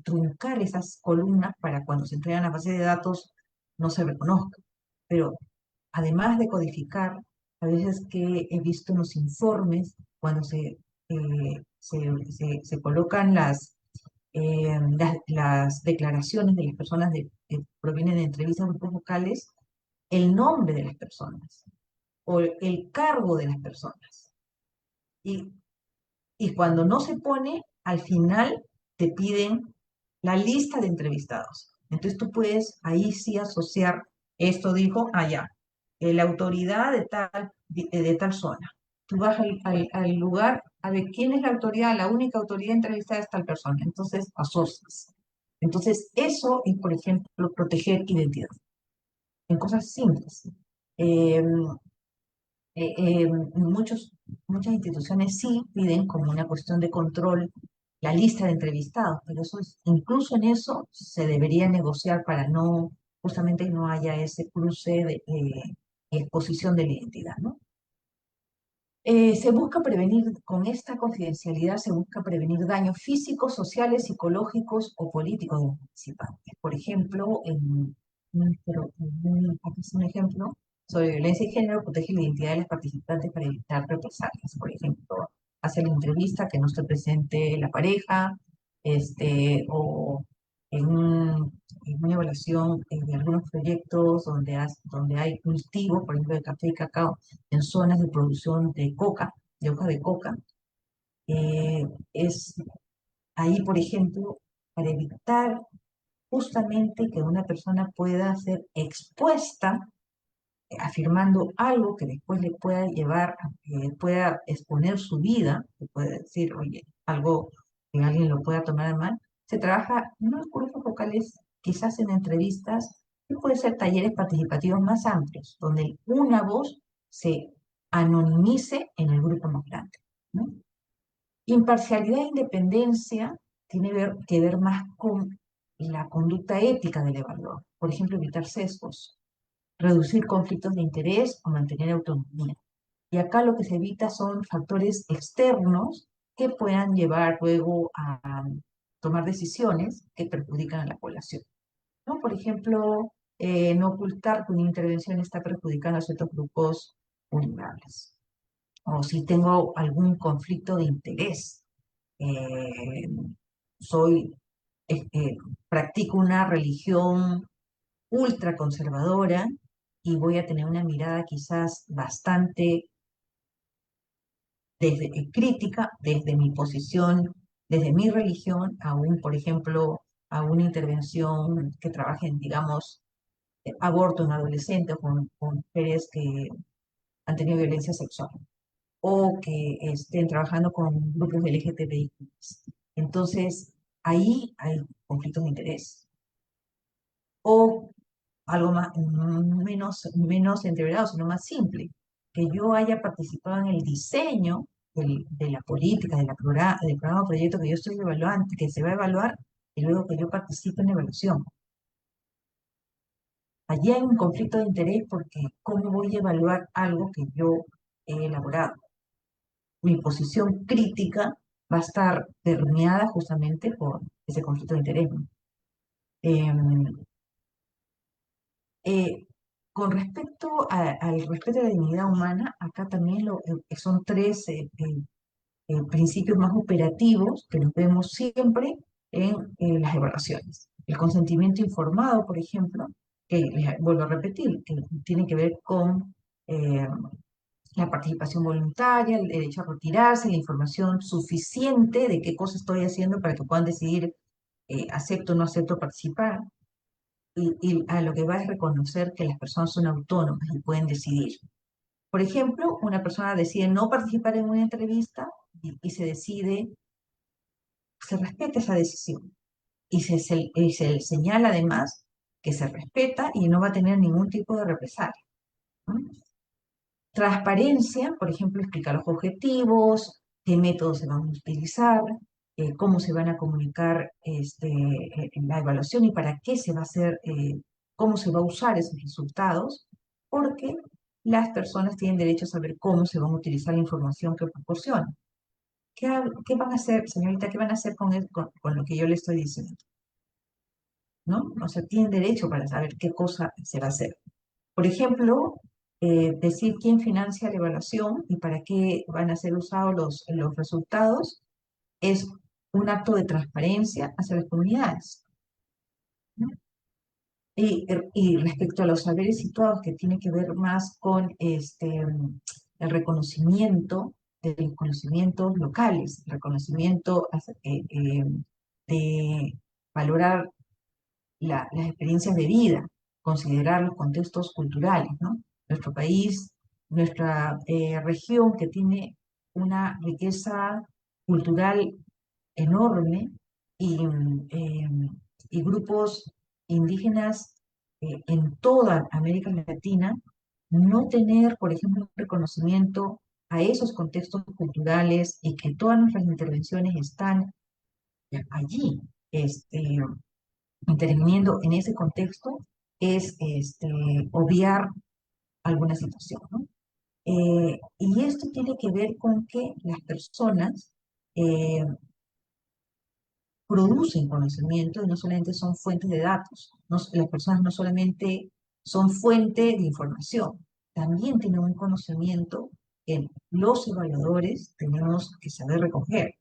D: truncar esas columnas para cuando se entregan a base de datos no se reconozca. Pero además de codificar, a veces que he visto en los informes, cuando se colocan las declaraciones de las personas que provienen de entrevistas a grupos vocales, el nombre de las personas o el cargo de las personas. Y, y cuando no se pone, al final te piden la lista de entrevistados. Entonces tú puedes ahí sí asociar, esto dijo allá, la autoridad de tal zona. Tú vas al lugar, a ver quién es la autoridad, la única autoridad entrevistada es tal persona. Entonces asocias. Entonces eso es, por ejemplo, proteger identidad en cosas simples. Eh, muchas instituciones sí piden como una cuestión de control la lista de entrevistados, pero incluso en eso se debería negociar para no, justamente no haya ese cruce y exposición de la identidad, ¿no? Se busca prevenir, con esta confidencialidad se busca prevenir daños físicos, sociales, psicológicos o políticos de los participantes. Por ejemplo, aquí es un ejemplo sobre violencia de género, protege la identidad de los participantes para evitar represalias. Por ejemplo, hace la entrevista que no esté presente la pareja, o en una evaluación de algunos proyectos donde hay cultivo, por ejemplo, de café y cacao, en zonas de producción de coca, de hoja de coca, es ahí, por ejemplo, para evitar justamente que una persona pueda ser expuesta afirmando algo que después le pueda llevar a que pueda exponer su vida, que puede decir, oye, algo que alguien lo pueda tomar a mal. Se trabaja no en grupos vocales, quizás en entrevistas, y puede ser talleres participativos más amplios, donde una voz se anonimice en el grupo más grande, ¿no? Imparcialidad e independencia tiene que ver más con la conducta ética del evaluador. Por ejemplo, evitar sesgos, reducir conflictos de interés o mantener autonomía. Y acá lo que se evita son factores externos que puedan llevar luego a tomar decisiones que perjudican a la población, ¿no? Por ejemplo, no ocultar que una intervención está perjudicando a ciertos grupos vulnerables. O si tengo algún conflicto de interés, eh, soy, practico una religión ultraconservadora y voy a tener una mirada quizás bastante crítica desde mi posición, desde mi religión, aún, por ejemplo, a una intervención que trabaje en, digamos, aborto en adolescentes o con mujeres que han tenido violencia sexual o que estén trabajando con grupos de LGTBI. Entonces, ahí hay conflictos de interés. O algo más, menos entreverado, sino más simple, que yo haya participado en el diseño de la política, del programa o proyecto que yo estoy evaluando, que se va a evaluar, y luego que yo participe en la evaluación. Allí hay un conflicto de interés porque ¿cómo voy a evaluar algo que yo he elaborado? Mi posición crítica va a estar permeada justamente por ese conflicto de interés, ¿no? Em, Eh, con respecto al respeto de la dignidad humana, acá también son tres principios más operativos que los vemos siempre en las evaluaciones. El consentimiento informado, por ejemplo, que vuelvo a repetir, que tiene que ver con la participación voluntaria, el derecho a retirarse, la información suficiente de qué cosa estoy haciendo para que puedan decidir acepto o no acepto participar, y a lo que va es reconocer que las personas son autónomas y pueden decidir. Por ejemplo, una persona decide no participar en una entrevista y se decide, se respeta esa decisión y se señala además que se respeta y no va a tener ningún tipo de represalia, ¿no? Transparencia, por ejemplo, explicar los objetivos, qué métodos se van a utilizar, cómo se van a comunicar en la evaluación y para qué se va a hacer, cómo se va a usar esos resultados, porque las personas tienen derecho a saber cómo se va a utilizar la información que proporcionan. ¿Qué van a hacer, señorita? ¿Qué van a hacer con lo que yo le estoy diciendo? ¿No? O sea, tienen derecho para saber qué cosa se va a hacer. Por ejemplo, decir quién financia la evaluación y para qué van a ser usados los resultados es un acto de transparencia hacia las comunidades, ¿no? Y respecto a los saberes situados, que tiene que ver más con el reconocimiento de los conocimientos locales, el reconocimiento de valorar las experiencias de vida, considerar los contextos culturales, ¿no? Nuestro país, nuestra región que tiene una riqueza cultural enorme y, y grupos indígenas en toda América Latina, no tener, por ejemplo, un reconocimiento a esos contextos culturales y que todas nuestras intervenciones están allí, interviniendo en ese contexto, es obviar alguna situación, ¿no? Y esto tiene que ver con que las personas eh, producen conocimiento y no solamente son fuentes de datos. Las personas no solamente son fuente de información, también tienen un conocimiento que los evaluadores tenemos que saber recoger.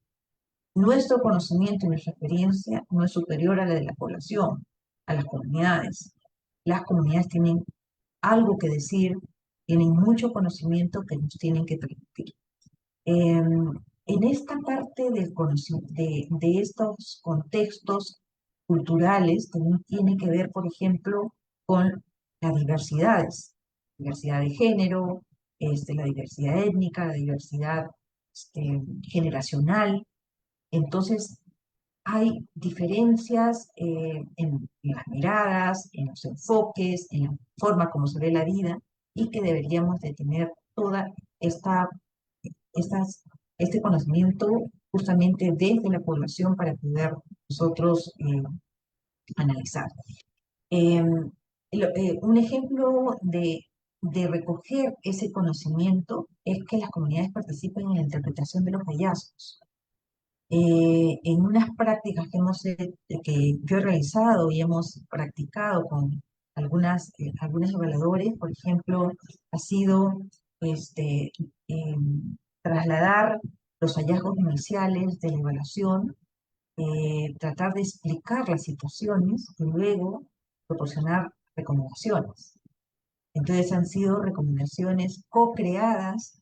D: Nuestro conocimiento y nuestra experiencia no es superior a la de la población, a las comunidades. Las comunidades tienen algo que decir, tienen mucho conocimiento que nos tienen que transmitir. En esta parte de estos contextos culturales, también tiene que ver, por ejemplo, con las diversidades, diversidad de género, la diversidad étnica, la diversidad generacional. Entonces, hay diferencias en las miradas, en los enfoques, en la forma como se ve la vida y que deberíamos de tener toda esta, estas, este conocimiento justamente desde la población para poder nosotros analizar. Un ejemplo de recoger ese conocimiento es que las comunidades participen en la interpretación de los hallazgos. En unas prácticas que yo he realizado y hemos practicado con algunos evaluadores, por ejemplo, ha sido trasladar los hallazgos iniciales de la evaluación, tratar de explicar las situaciones y luego proporcionar recomendaciones. Entonces han sido recomendaciones co-creadas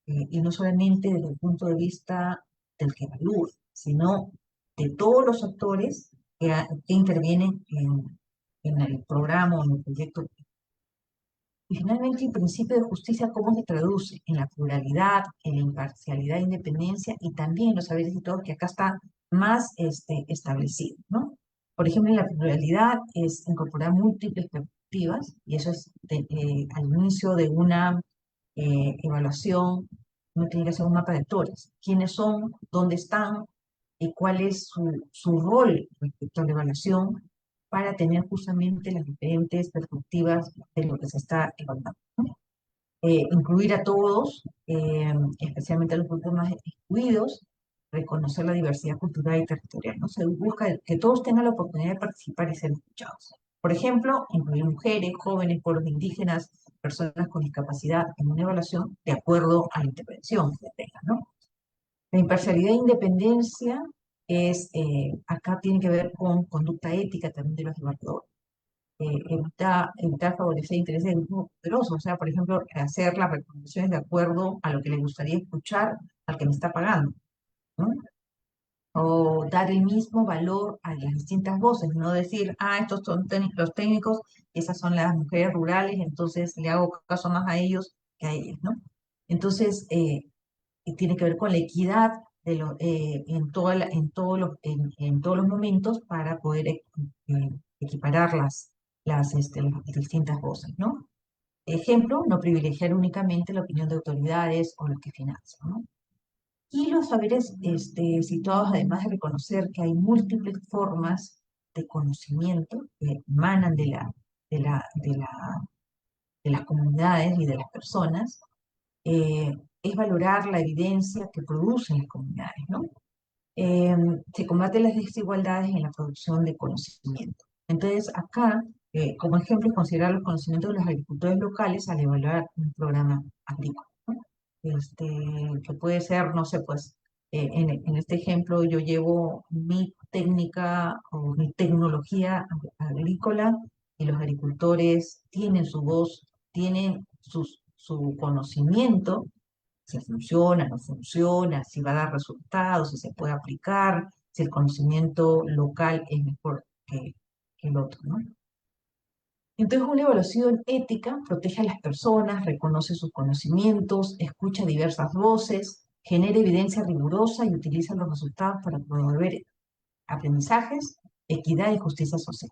D: y no solamente desde el punto de vista del que evalúa, sino de todos los actores que intervienen en el programa o en el proyecto. Y finalmente, el principio de justicia, ¿cómo se traduce? En la pluralidad, en la imparcialidad e independencia y también en los saberes y todo que acá está más establecido, ¿no? Por ejemplo, en la pluralidad es incorporar múltiples perspectivas y eso es al inicio de una evaluación, uno tiene que hacer un mapa de actores. ¿Quiénes son? ¿Dónde están? ¿Y cuál es su rol respecto a la evaluación para tener justamente las diferentes perspectivas de lo que se está evaluando, ¿no? Incluir a todos, especialmente a los grupos más excluidos, reconocer la diversidad cultural y territorial, ¿no? Se busca que todos tengan la oportunidad de participar y ser escuchados. Por ejemplo, incluir mujeres, jóvenes, pueblos indígenas, personas con discapacidad en una evaluación de acuerdo a la intervención que tengan, ¿no? La imparcialidad e independencia acá tiene que ver con conducta ética también de los evaluadores. Evitar favorecer intereses de grupos poderosos, o sea, por ejemplo, hacer las recomendaciones de acuerdo a lo que le gustaría escuchar al que me está pagando, ¿no? o dar el mismo valor a las distintas voces, no decir, ah, estos son los técnicos, esas son las mujeres rurales, entonces le hago caso más a ellos que a ellas, ¿no? Entonces, y tiene que ver con la equidad en, en todos los momentos para poder equiparar las distintas voces, ¿no? Ejemplo, no privilegiar únicamente la opinión de autoridades o los que financian, ¿no? Y los saberes situados, además de reconocer que hay múltiples formas de conocimiento que emanan de la, de la, de las comunidades y de las personas, eh, es valorar la evidencia que producen las comunidades, ¿no? eh, Se combaten las desigualdades en la producción de conocimiento. Entonces, acá, como ejemplo, considerar los conocimientos de los agricultores locales al evaluar un programa agrícola, ¿no? Este, que puede ser, no sé, pues, en este ejemplo yo llevo mi técnica o mi tecnología agrícola y los agricultores tienen su voz, tienen su conocimiento si funciona, no funciona, si va a dar resultados, si se puede aplicar, si el conocimiento local es mejor que el otro, ¿no? Entonces, una evaluación ética protege a las personas, reconoce sus conocimientos, escucha diversas voces, genera evidencia rigurosa y utiliza los resultados para promover aprendizajes, equidad y justicia social.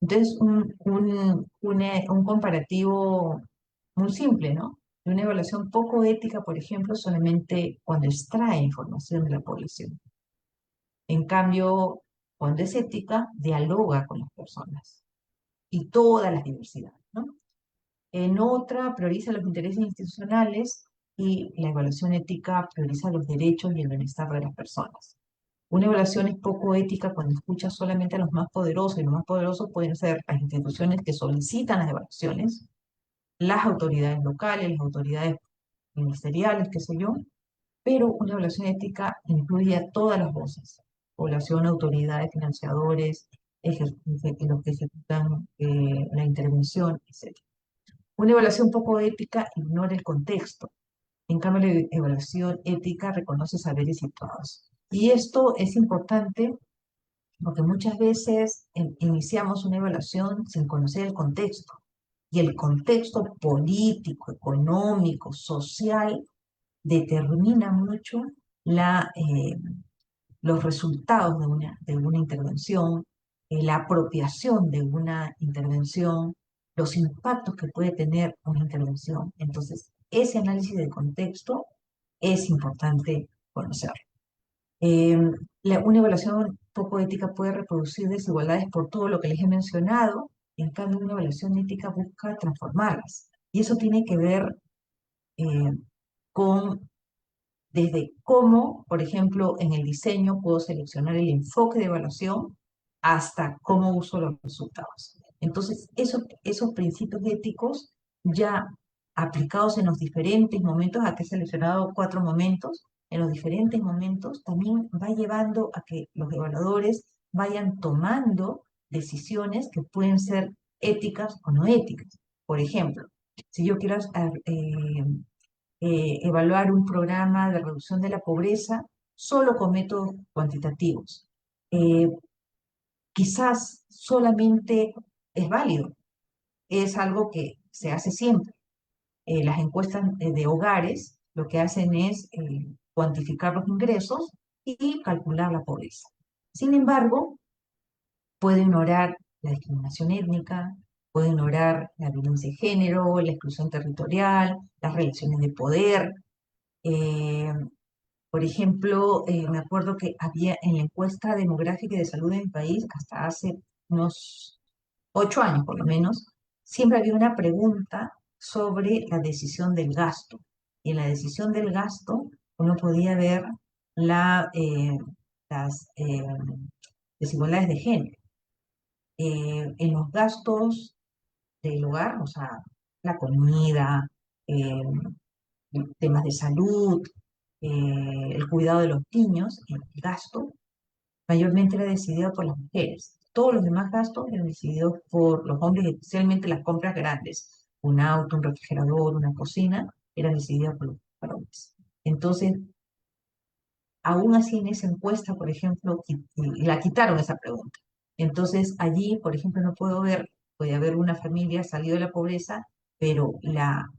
D: Entonces, un comparativo muy simple, ¿no? De una evaluación poco ética, por ejemplo, solamente cuando extrae información de la población. En cambio, cuando es ética, dialoga con las personas y todas las diversidades, ¿no? En otra, prioriza los intereses institucionales y la evaluación ética prioriza los derechos y el bienestar de las personas. Una evaluación es poco ética cuando escucha solamente a los más poderosos, y los más poderosos pueden ser las instituciones que solicitan las evaluaciones, las autoridades locales, las autoridades ministeriales, qué sé yo, pero una evaluación ética incluye a todas las voces, población, autoridades, financiadores, los que ejecutan la intervención, etc. Una evaluación poco ética ignora el contexto. En cambio, la evaluación ética reconoce saberes situados. Y esto es importante porque muchas veces iniciamos una evaluación sin conocer el contexto. Y el contexto político, económico, social, determina mucho los resultados de una intervención, la apropiación de una intervención, los impactos que puede tener una intervención. Entonces, ese análisis de contexto es importante conocer. Eh, una evaluación poco ética puede reproducir desigualdades por todo lo que les he mencionado, en cambio una evaluación ética busca transformarlas. Y eso tiene que ver eh, con desde cómo, por ejemplo, en el diseño puedo seleccionar el enfoque de evaluación hasta cómo uso los resultados. Entonces, esos principios éticos ya aplicados en los diferentes momentos, aquí he seleccionado 4 momentos, en los diferentes momentos también va llevando a que los evaluadores vayan tomando decisiones que pueden ser éticas o no éticas. Por ejemplo, si yo quiero evaluar un programa de reducción de la pobreza solo con métodos cuantitativos. Eh, Quizás solamente es válido, es algo que se hace siempre. Las encuestas de hogares lo que hacen es cuantificar los ingresos y calcular la pobreza. Sin embargo, puede ignorar la discriminación étnica, puede ignorar la violencia de género, la exclusión territorial, las relaciones de poder. eh, Por ejemplo, me acuerdo que había en la encuesta demográfica y de salud en mi país, hasta hace unos 8 años por lo menos, siempre había una pregunta sobre la decisión del gasto. Y en la decisión del gasto uno podía ver las desigualdades de género. En los gastos del hogar, o sea, la comida, eh, temas de salud, el cuidado de los niños, el gasto, mayormente era decidido por las mujeres. Todos los demás gastos eran decididos por los hombres, especialmente las compras grandes. Un auto, un refrigerador, una cocina, eran decididas por los hombres. Entonces, aún así en esa encuesta, por ejemplo, la quitaron esa pregunta. Entonces allí, por ejemplo, no puedo ver, puede haber una familia salido de la pobreza, pero la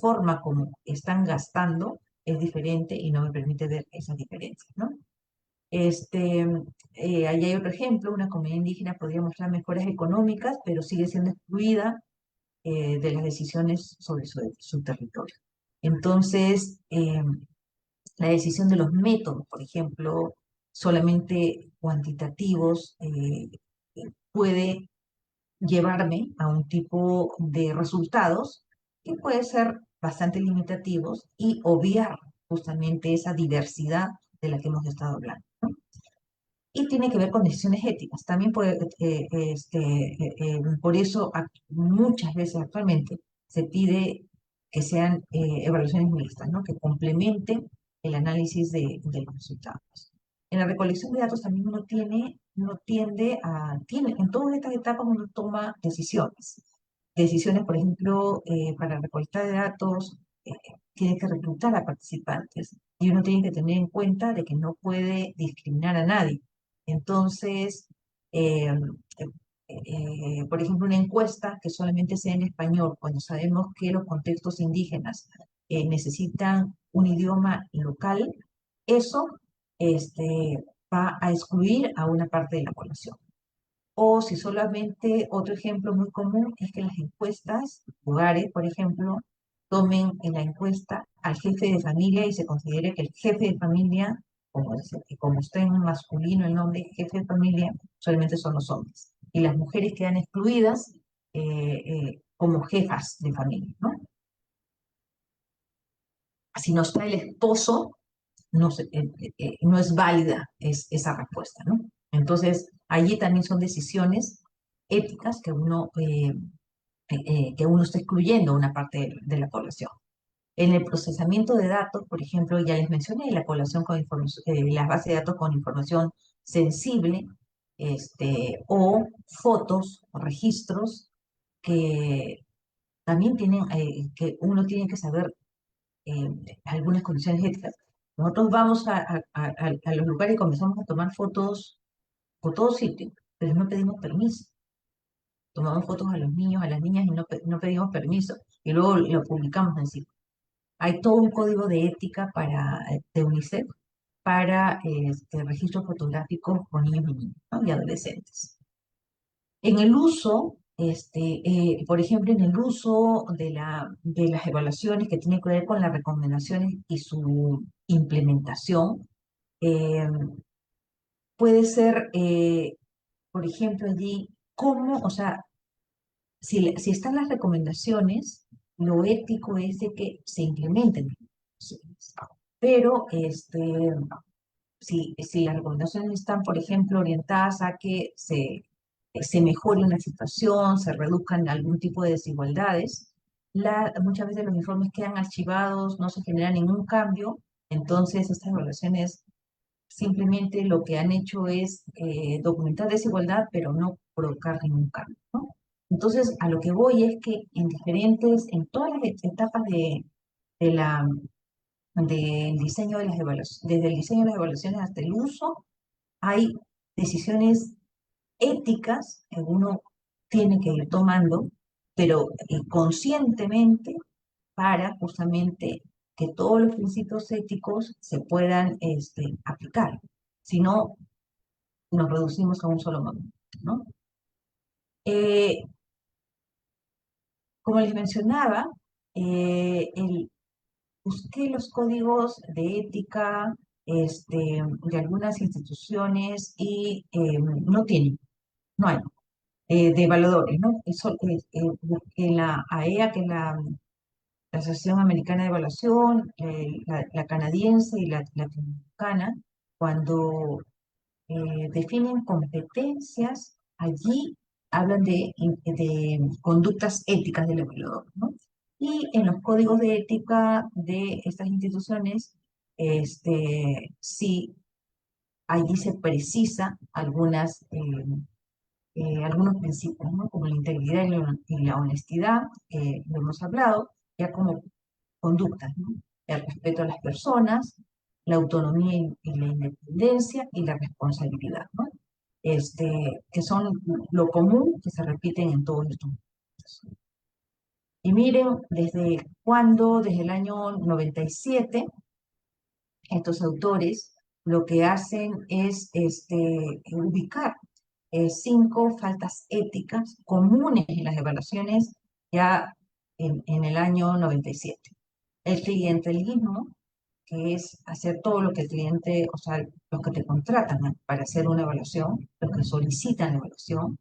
D: forma como están gastando es diferente y no me permite ver esas diferencias, ¿no? Ahí hay otro ejemplo, una comunidad indígena podría mostrar mejoras económicas, pero sigue siendo excluida de las decisiones sobre su territorio. Entonces, la decisión de los métodos, por ejemplo, solamente cuantitativos, puede llevarme a un tipo de resultados que puede ser bastante limitativos y obviar justamente esa diversidad de la que hemos estado hablando, ¿no? Y tiene que ver con decisiones éticas. También puede, por eso muchas veces actualmente se pide que sean evaluaciones mixtas, ¿no? Que complementen el análisis de los resultados. En la recolección de datos también uno tiende en todas estas etapas uno toma decisiones. Decisiones, por ejemplo, para recolectar de datos, tiene que reclutar a participantes y uno tiene que tener en cuenta de que no puede discriminar a nadie. Entonces, eh, por ejemplo, una encuesta que solamente sea en español, cuando sabemos que los contextos indígenas necesitan un idioma local, eso va a excluir a una parte de la población. O si solamente, otro ejemplo muy común es que las encuestas, lugares, por ejemplo, tomen en la encuesta al jefe de familia y se considere que el jefe de familia, como está en masculino el nombre jefe de familia, solamente son los hombres. Y las mujeres quedan excluidas como jefas de familia, ¿no? Si no está el esposo, no es válida esa respuesta, ¿no? Entonces, allí también son decisiones éticas que uno está excluyendo a una parte de la población. En el procesamiento de datos, por ejemplo, ya les mencioné la población con las bases de datos con información sensible, o fotos o registros que también que uno tiene que saber algunas condiciones éticas. Nosotros vamos a los lugares y comenzamos a tomar fotos por todos sitios, pero no pedimos permiso. Tomamos fotos a los niños, a las niñas y no pedimos permiso. Y luego lo publicamos en sí. Hay todo un código de ética de UNICEF para registros fotográficos con niños y niñas, ¿no? Y adolescentes. En el uso, por ejemplo, en el uso de las evaluaciones que tienen que ver con las recomendaciones y su implementación, eh, puede ser, por ejemplo, allí, o sea, si están las recomendaciones, lo ético es de que se implementen. Pero si las recomendaciones están, por ejemplo, orientadas a que se mejore una situación, se reduzcan algún tipo de desigualdades, muchas veces los informes quedan archivados, no se genera ningún cambio, entonces estas evaluaciones simplemente lo que han hecho es documentar desigualdad, pero no provocar ningún cambio, ¿no? Entonces, a lo que voy es que en todas las etapas de la del diseño de las evaluaciones, desde el diseño de las evaluaciones hasta el uso, hay decisiones éticas que uno tiene que ir tomando, pero conscientemente para justamente que todos los principios éticos se puedan aplicar. Si no, nos reducimos a un solo momento, ¿no? Eh, Como les mencionaba, busqué los códigos de ética de algunas instituciones y no tienen, no hay, de evaluadores, ¿no? Busqué la AEA, que es la Asociación Americana de Evaluación, la canadiense y la latinoamericana, cuando definen competencias, allí hablan de conductas éticas del evaluador, ¿no? Y en los códigos de ética de estas instituciones, sí, allí se precisa algunos principios, ¿no? Como la integridad y la honestidad, que lo hemos hablado, ya como conductas, ¿no? El respeto a las personas, la autonomía y la independencia y la responsabilidad, ¿no? Que son lo común que se repiten en todos estos momentos. Y miren, desde cuándo, desde el año 97, estos autores lo que hacen es ubicar 5 faltas éticas comunes en las evaluaciones ya en el año 97. El clientelismo, que es hacer todo lo que el cliente, o sea, los que te contratan, ¿no?, para hacer una evaluación, los que solicitan la evaluación.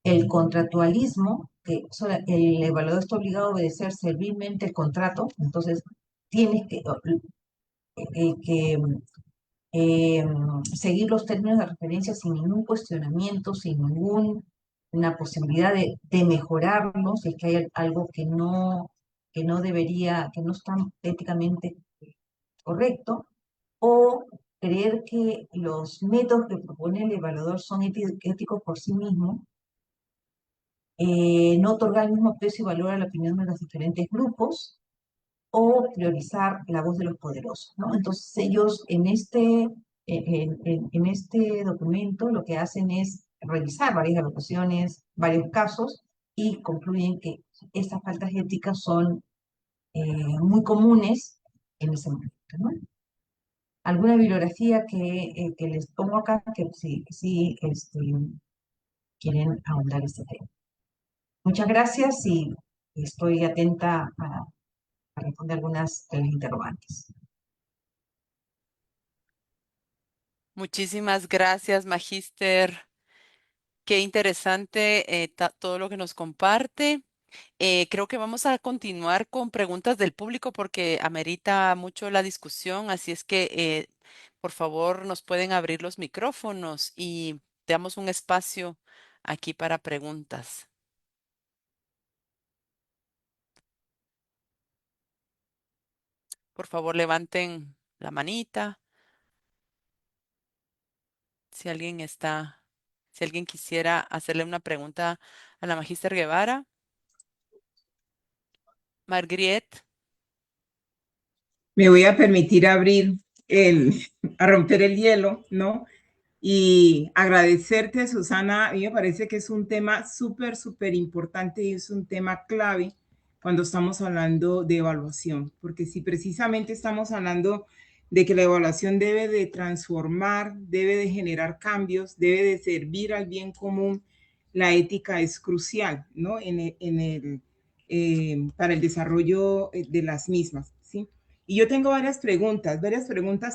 D: El contractualismo, que el evaluador está obligado a obedecer servilmente el contrato, entonces tienes que seguir los términos de referencia sin ningún cuestionamiento, sin ninguna posibilidad de mejorarlos, si es que hay algo que no debería, que no está éticamente correcto, o creer que los métodos que propone el evaluador son éticos por sí mismos, no otorgar el mismo peso y valor a la opinión de los diferentes grupos, o priorizar la voz de los poderosos, ¿no? Entonces ellos en este documento lo que hacen es revisar varias evaluaciones, varios casos, y concluyen que estas faltas éticas son muy comunes en ese momento, ¿no? Alguna bibliografía que les pongo acá que sí quieren ahondar este tema. Muchas gracias y estoy atenta a responder algunas de las interrogantes.
A: Muchísimas gracias, Magíster. Qué interesante todo lo que nos comparte. Creo que vamos a continuar con preguntas del público porque amerita mucho la discusión, así es que por favor nos pueden abrir los micrófonos y damos un espacio aquí para preguntas. Por favor, levanten la manita si alguien si alguien quisiera hacerle una pregunta a la Magíster Guevara. Margriet.
B: Me voy a permitir a romper el hielo, ¿no? Y agradecerte, Susana. A mí me parece que es un tema súper importante y es un tema clave cuando estamos hablando de evaluación, porque si precisamente estamos hablando de que la evaluación debe de transformar, debe de generar cambios, debe de servir al bien común, la ética es crucial, ¿no? Para el desarrollo de las mismas, ¿sí? Y yo tengo varias preguntas,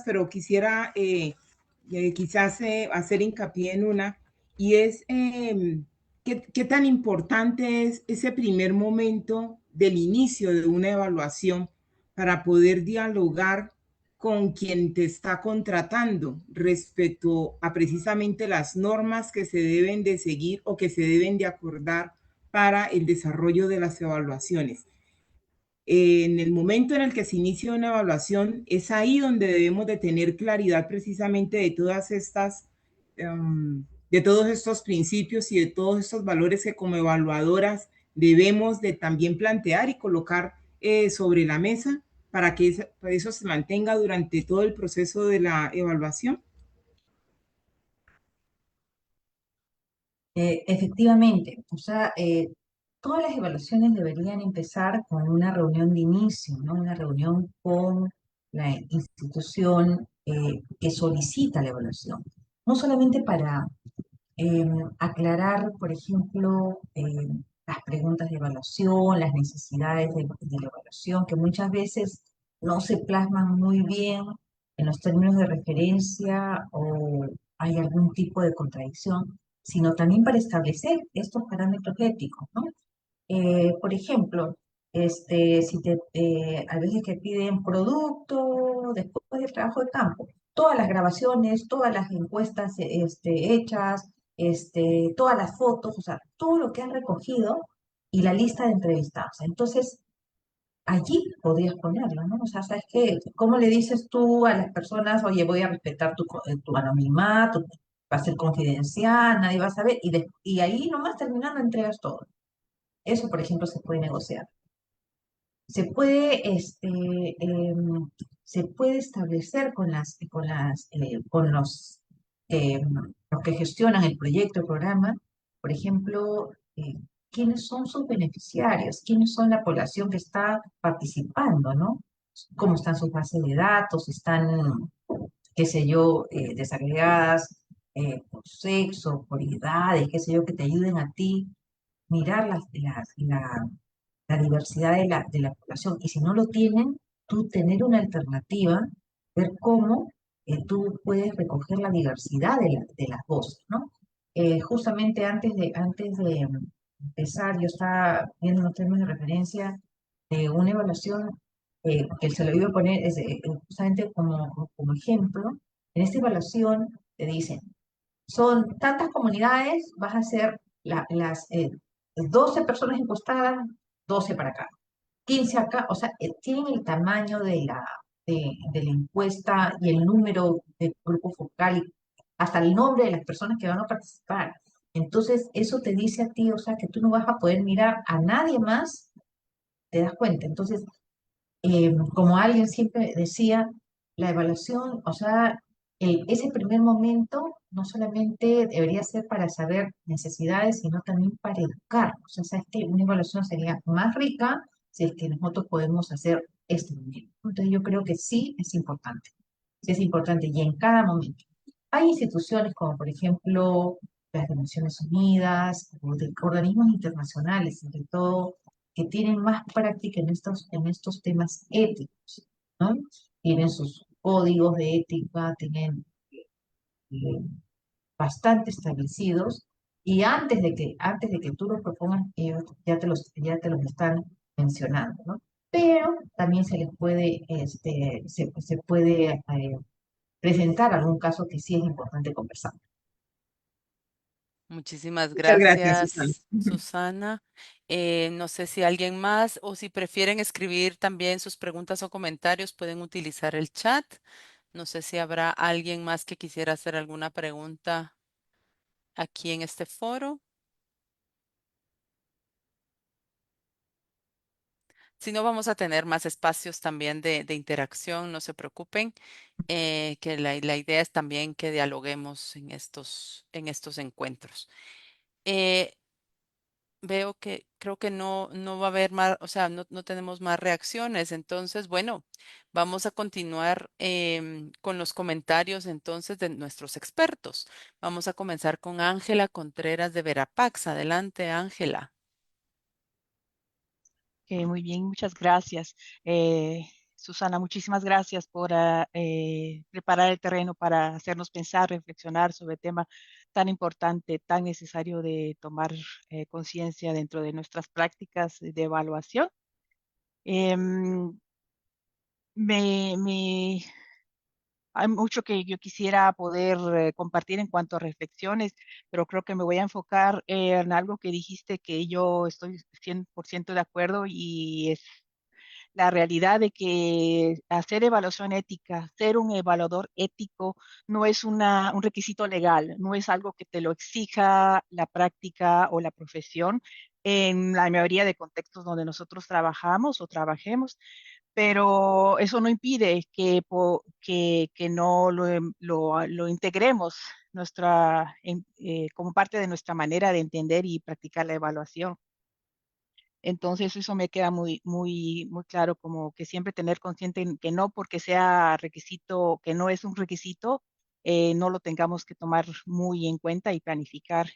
B: pero quisiera quizás hacer hincapié en una, y es ¿qué tan importante es ese primer momento del inicio de una evaluación para poder dialogar con quien te está contratando respecto a precisamente las normas que se deben de seguir o que se deben de acordar para el desarrollo de las evaluaciones? En el momento en el que se inicia una evaluación, es ahí donde debemos de tener claridad precisamente de de todos estos principios y de todos estos valores que como evaluadoras debemos de también plantear y colocar sobre la mesa para que eso se mantenga durante todo el proceso de la evaluación.
D: Efectivamente, o sea, todas las evaluaciones deberían empezar con una reunión de inicio, ¿no? Una reunión con la institución que solicita la evaluación. No solamente para aclarar, por ejemplo, las preguntas de evaluación, las necesidades de la evaluación, que muchas veces no se plasman muy bien en los términos de referencia o hay algún tipo de contradicción, sino también para establecer estos parámetros éticos, ¿no? Por ejemplo, si a veces que piden producto después del trabajo de campo, todas las grabaciones, todas las encuestas hechas, todas las fotos, o sea, todo lo que han recogido y la lista de entrevistados. Entonces, allí podrías ponerlo, ¿no? O sea, ¿sabes qué? ¿Cómo le dices tú a las personas, oye, voy a respetar tu anonimato, va a ser confidencial, nadie va a saber, y ahí nomás terminando entregas todo? Eso, por ejemplo, se puede negociar. se puede, se puede establecer con los que gestionan el proyecto, el programa, por ejemplo, quiénes son sus beneficiarios, quiénes son la población que está participando, ¿no? Cómo están sus bases de datos, están, qué sé yo, desagregadas por sexo, por edades, qué sé yo, que te ayuden a ti mirar la diversidad de la población. Y si no lo tienen, tú tener una alternativa, ver cómo tú puedes recoger la diversidad de las voces, ¿no? Justamente antes de empezar, yo estaba viendo unos términos de referencia de una evaluación que se lo iba a poner justamente como ejemplo. En esta evaluación te dicen, son tantas comunidades, vas a hacer las 12 personas encuestadas, 12 para acá, 15 acá, o sea, tienen el tamaño de la encuesta y el número de grupo focal, y hasta el nombre de las personas que van a participar. Entonces, eso te dice a ti, o sea, que tú no vas a poder mirar a nadie más, te das cuenta. Entonces, como alguien siempre decía, la evaluación, o sea, ese primer momento no solamente debería ser para saber necesidades, sino también para educar. O sea, sabes que una evaluación sería más rica si es que nosotros podemos hacer este momento. Entonces, yo creo que sí es importante y en cada momento. Hay instituciones como, por ejemplo, las de Naciones Unidas, o de organismos internacionales, sobre todo que tienen más práctica en estos temas éticos, ¿no? Tienen sus códigos de ética, tienen eh, bastante establecidos y antes de que tú los propongas, ellos ya te los están mencionando, ¿no? Pero también se les puede, se puede presentar algún caso que sí es importante conversar.
A: Muchísimas
B: Muchas gracias, Susana.
A: gracias, Susana. No sé si alguien más o si prefieren escribir también sus preguntas o comentarios, pueden utilizar el chat. No sé si habrá alguien más que quisiera hacer alguna pregunta aquí en este foro. Si no, vamos a tener más espacios también de interacción, no se preocupen, que la idea es también que dialoguemos en estos encuentros. Eh, Veo que creo que no va a haber más, o sea, no tenemos más reacciones. Entonces, bueno, vamos a continuar con los comentarios entonces de nuestros expertos. Vamos a comenzar con Ángela Contreras de Verapax. Adelante, Ángela.
E: Muy bien, muchas gracias. Susana, muchísimas gracias por preparar el terreno para hacernos pensar, reflexionar sobre el tema tan importante, tan necesario de tomar conciencia dentro de nuestras prácticas de evaluación. Em, me, hay mucho que yo quisiera poder compartir en cuanto a reflexiones, pero creo que me voy a enfocar en algo que dijiste que yo estoy 100% de acuerdo y es la realidad de que hacer evaluación ética, ser un evaluador ético, no es un requisito legal, no es algo que te lo exija la práctica o la profesión en la mayoría de contextos donde nosotros trabajamos o trabajemos, pero eso no impide que no lo integremos como parte de nuestra manera de entender y practicar la evaluación. Entonces eso me queda muy claro, como que siempre tener consciente en que no porque sea requisito, que no es un requisito, no lo tengamos que tomar muy en cuenta y planificar.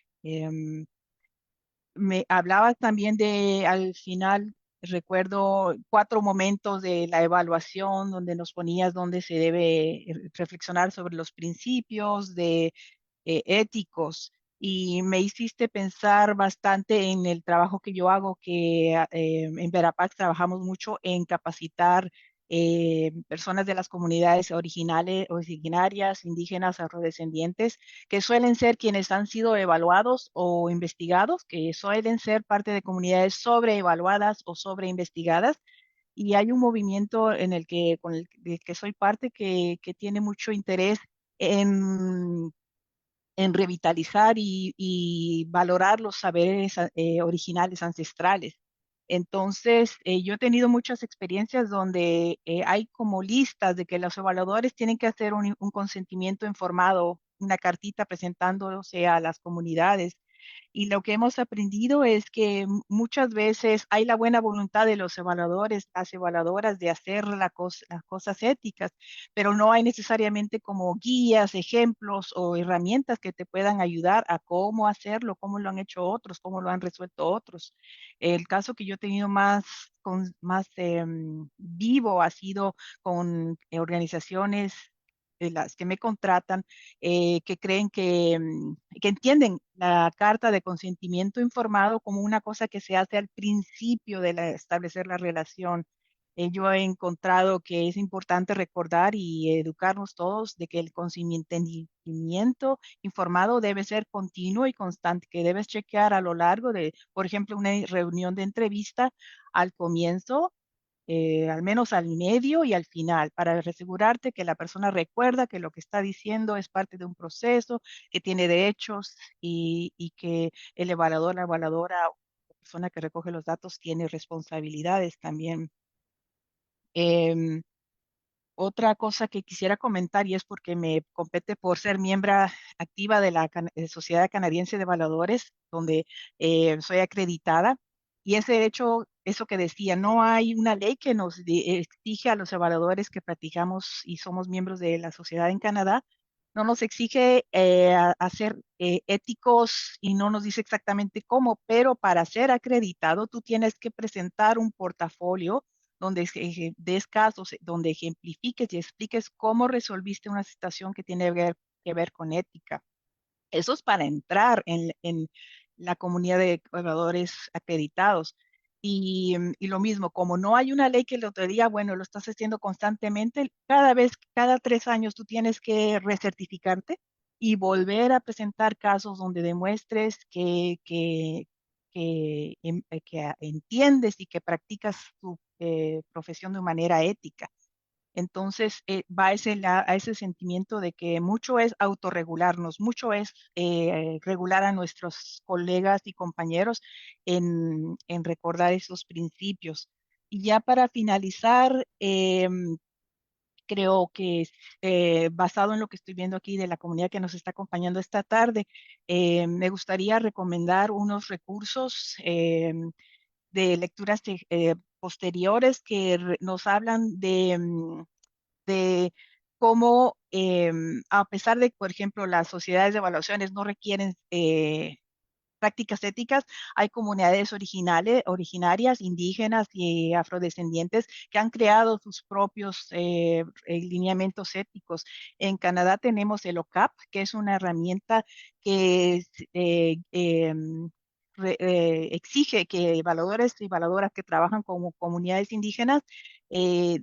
E: Me hablabas también de, al final, recuerdo 4 momentos de la evaluación donde nos ponías donde se debe reflexionar sobre los principios de éticos y me hiciste pensar bastante en el trabajo que yo hago, que en Verapax trabajamos mucho en capacitar personas de las comunidades originarias, indígenas, afrodescendientes, que suelen ser quienes han sido evaluados o investigados, que suelen ser parte de comunidades sobreevaluadas o sobreinvestigadas. Y hay un movimiento con el que soy parte que tiene mucho interés en revitalizar y valorar los saberes originales, ancestrales. Entonces, yo he tenido muchas experiencias donde hay como listas de que los evaluadores tienen que hacer un consentimiento informado, una cartita presentándose a las comunidades. Y lo que hemos aprendido es que muchas veces hay la buena voluntad de los evaluadores, las evaluadoras de hacer las cosas éticas, pero no hay necesariamente como guías, ejemplos o herramientas que te puedan ayudar a cómo hacerlo, cómo lo han hecho otros, cómo lo han resuelto otros. El caso que yo he tenido más vivo ha sido con organizaciones de las que me contratan, que creen que entienden la carta de consentimiento informado como una cosa que se hace al principio de establecer la relación. Yo he encontrado que es importante recordar y educarnos todos de que el consentimiento informado debe ser continuo y constante, que debes chequear a lo largo de, por ejemplo, una reunión de entrevista al comienzo, al menos al medio y al final, para asegurarte que la persona recuerda que lo que está diciendo es parte de un proceso, que tiene derechos y que el evaluador, la evaluadora, la persona que recoge los datos tiene responsabilidades también. Em, Otra cosa que quisiera comentar, y es porque me compete por ser miembro activa de la Sociedad Canadiense de Evaluadores, donde soy acreditada, y ese hecho, eso que decía, no hay una ley que nos exige a los evaluadores que practicamos y somos miembros de la sociedad en Canadá, no nos exige hacer éticos y no nos dice exactamente cómo, pero para ser acreditado tú tienes que presentar un portafolio donde des casos, donde ejemplifiques y expliques cómo resolviste una situación que tiene que ver con ética. Eso es para entrar en la comunidad de evaluadores acreditados. Y lo mismo, como no hay una ley que lo te diga, bueno, lo estás haciendo constantemente, cada 3 años tú tienes que recertificarte y volver a presentar casos donde demuestres que entiendes y que practicas tu profesión de manera ética. Entonces, va a ese sentimiento de que mucho es autorregularnos, mucho es regular a nuestros colegas y compañeros en recordar esos principios. Y ya para finalizar, creo que basado en lo que estoy viendo aquí de la comunidad que nos está acompañando esta tarde, me gustaría recomendar unos recursos de lecturas posteriores que nos hablan de cómo, a pesar de, por ejemplo, las sociedades de evaluaciones no requieren prácticas éticas, hay comunidades originarias, indígenas y afrodescendientes que han creado sus propios lineamientos éticos. En Canadá tenemos el OCAP, que es una herramienta que exige que evaluadores y evaluadoras que trabajan con comunidades indígenas eh,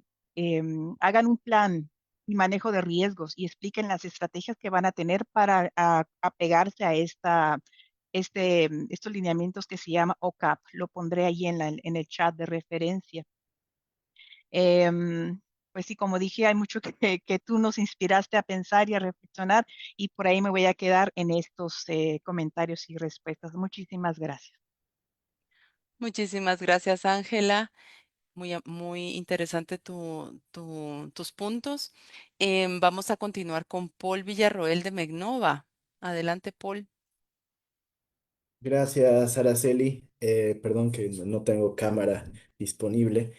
E: hagan un plan y manejo de riesgos y expliquen las estrategias que van a tener para apegarse a estos lineamientos que se llama OCAP. Lo pondré ahí en el chat de referencia. Pues sí, como dije, hay mucho que tú nos inspiraste a pensar y a reflexionar y por ahí me voy a quedar en estos comentarios y respuestas. Muchísimas gracias.
A: Muchísimas gracias, Ángela. Muy interesante tus puntos. Vamos a continuar con Paul Villarroel de Megnova. Adelante, Paul.
F: Gracias, Araceli. Perdón que no tengo cámara disponible.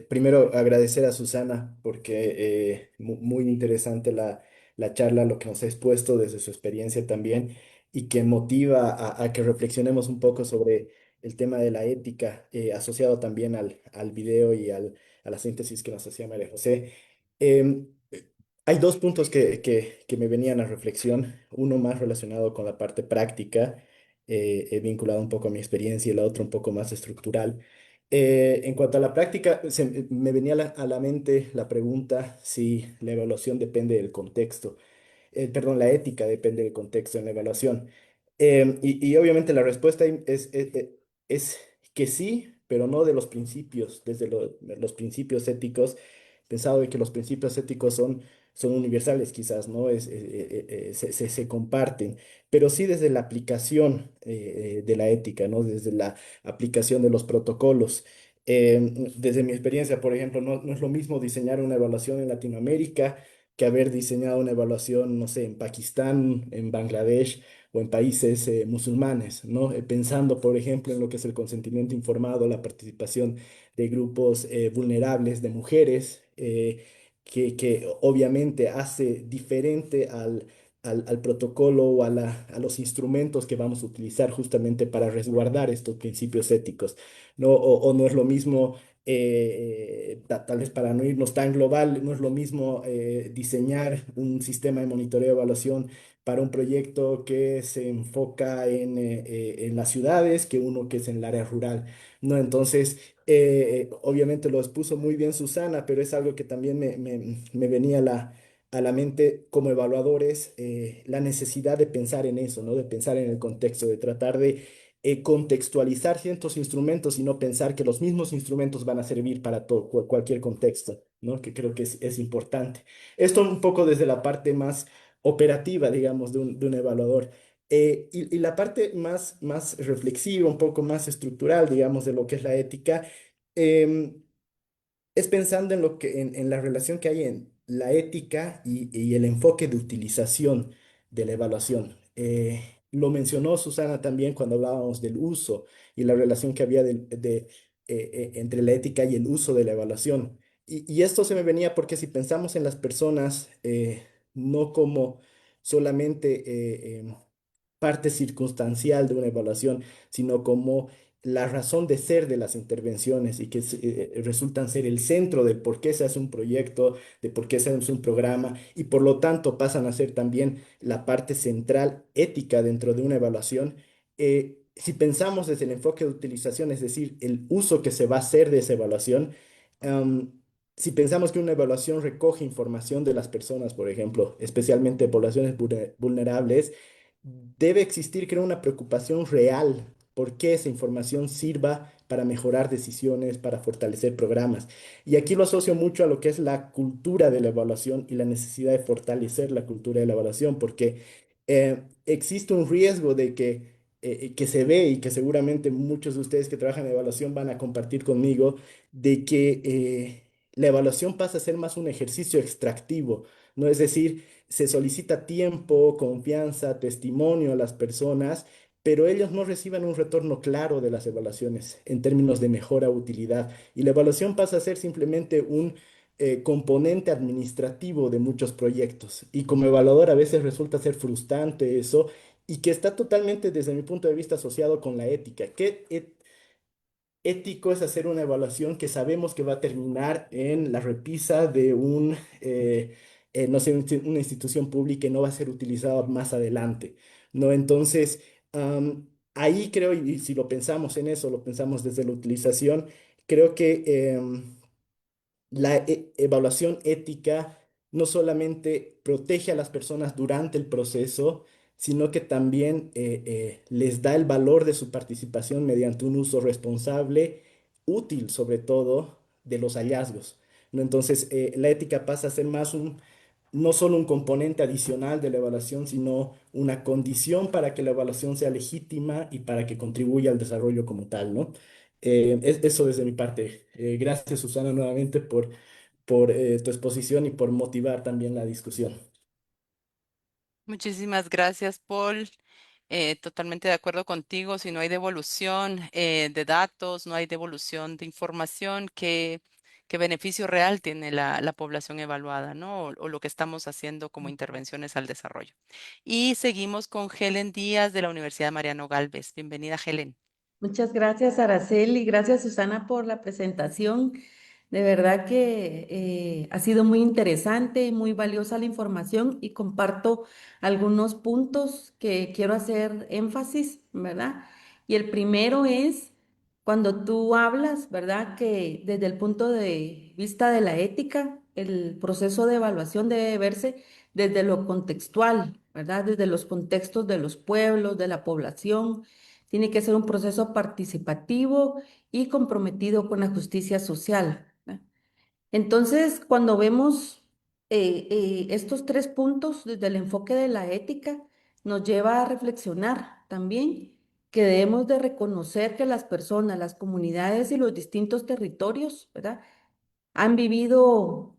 F: Primero, agradecer a Susana porque muy interesante la charla, lo que nos ha expuesto desde su experiencia también y que motiva a que reflexionemos un poco sobre el tema de la ética, asociado también al video y a la síntesis que nos hacía María José. Em, Hay dos puntos que me venían a reflexión, uno más relacionado con la parte práctica, vinculado un poco a mi experiencia, y el otro un poco más estructural. En cuanto a la práctica, me venía a la mente la pregunta si la evaluación depende del contexto. Perdón, la ética depende del contexto en la evaluación. Y obviamente la respuesta es que sí, pero no de los principios, desde los principios éticos pensado de que los principios éticos son universales quizás, ¿no? Se comparten, pero sí desde la aplicación de la ética, ¿no? Desde la aplicación de los protocolos. Desde mi experiencia, por ejemplo, no es lo mismo diseñar una evaluación en Latinoamérica que haber diseñado una evaluación, no sé, en Pakistán, en Bangladesh o en países musulmanes, ¿no? Pensando, por ejemplo, en lo que es el consentimiento informado, la participación de grupos vulnerables, de mujeres, que obviamente hace diferente al protocolo o a los instrumentos que vamos a utilizar justamente para resguardar estos principios éticos, ¿no? O no es lo mismo, tal vez para no irnos tan global, no es lo mismo diseñar un sistema de monitoreo y evaluación para un proyecto que se enfoca en las ciudades que uno que es en el área rural, ¿no? Entonces, obviamente lo expuso muy bien Susana, pero es algo que también me venía a la mente como evaluadores, la necesidad de pensar en eso, ¿no? De pensar en el contexto, de tratar de contextualizar ciertos instrumentos y no pensar que los mismos instrumentos van a servir para todo, cualquier contexto, ¿no? Que creo que es importante. Esto un poco desde la parte más operativa, digamos, de un evaluador. Y la parte más reflexiva, un poco más estructural, digamos, de lo que es la ética, em, es pensando en en la relación que hay en la ética y el enfoque de utilización de la evaluación. Lo mencionó Susana también cuando hablábamos del uso y la relación que había entre la ética y el uso de la evaluación. Y esto se me venía porque si pensamos en las personas, no como solamente parte circunstancial de una evaluación, sino como la razón de ser de las intervenciones y que resultan ser el centro de por qué se hace un proyecto, de por qué se hace un programa y por lo tanto pasan a ser también la parte central ética dentro de una evaluación. Si pensamos desde el enfoque de utilización, es decir, el uso que se va a hacer de esa evaluación, am, si pensamos que una evaluación recoge información de las personas, por ejemplo, especialmente poblaciones vulnerables, debe existir, creo, una preocupación real por qué esa información sirva para mejorar decisiones, para fortalecer programas. Y aquí lo asocio mucho a lo que es la cultura de la evaluación y la necesidad de fortalecer la cultura de la evaluación, porque existe un riesgo de que se ve y que seguramente muchos de ustedes que trabajan en evaluación van a compartir conmigo, de que la evaluación pasa a ser más un ejercicio extractivo, ¿no? Es decir, se solicita tiempo, confianza, testimonio a las personas, pero ellos no reciben un retorno claro de las evaluaciones en términos de mejora utilidad. Y la evaluación pasa a ser simplemente un componente administrativo de muchos proyectos. Y como evaluador a veces resulta ser frustrante eso y que está totalmente desde mi punto de vista asociado con la ética. Ético es hacer una evaluación que sabemos que va a terminar en la repisa de no sé, una institución pública y no va a ser utilizada más adelante, ¿no? Entonces, ahí creo, y si lo pensamos en eso, lo pensamos desde la utilización, creo que la evaluación ética no solamente protege a las personas durante el proceso, sino que también les da el valor de su participación mediante un uso responsable, útil sobre todo, de los hallazgos, ¿no? Entonces, la ética pasa a ser más no solo un componente adicional de la evaluación, sino una condición para que la evaluación sea legítima y para que contribuya al desarrollo como tal, ¿no? Eso desde mi parte. Gracias, Susana, nuevamente por tu exposición y por motivar también la discusión.
A: Muchísimas gracias, Paul. Totalmente de acuerdo contigo. Si no hay devolución de datos, no hay devolución de información, ¿qué beneficio real tiene la población evaluada, ¿no? O lo que estamos haciendo como intervenciones al desarrollo. Y seguimos con Helen Díaz de la Universidad Mariano Galvez. Bienvenida, Helen.
G: Muchas gracias, Araceli. Gracias, Susana, por la presentación. De verdad que ha sido muy interesante y muy valiosa la información y comparto algunos puntos que quiero hacer énfasis, ¿verdad? Y el primero es cuando tú hablas, ¿verdad? Que desde el punto de vista de la ética, el proceso de evaluación debe verse desde lo contextual, ¿verdad? Desde los contextos de los pueblos, de la población. Tiene que ser un proceso participativo y comprometido con la justicia social, ¿verdad? Entonces, cuando vemos estos tres puntos desde el enfoque de la ética, nos lleva a reflexionar también que debemos de reconocer que las personas, las comunidades y los distintos territorios, ¿verdad? Han vivido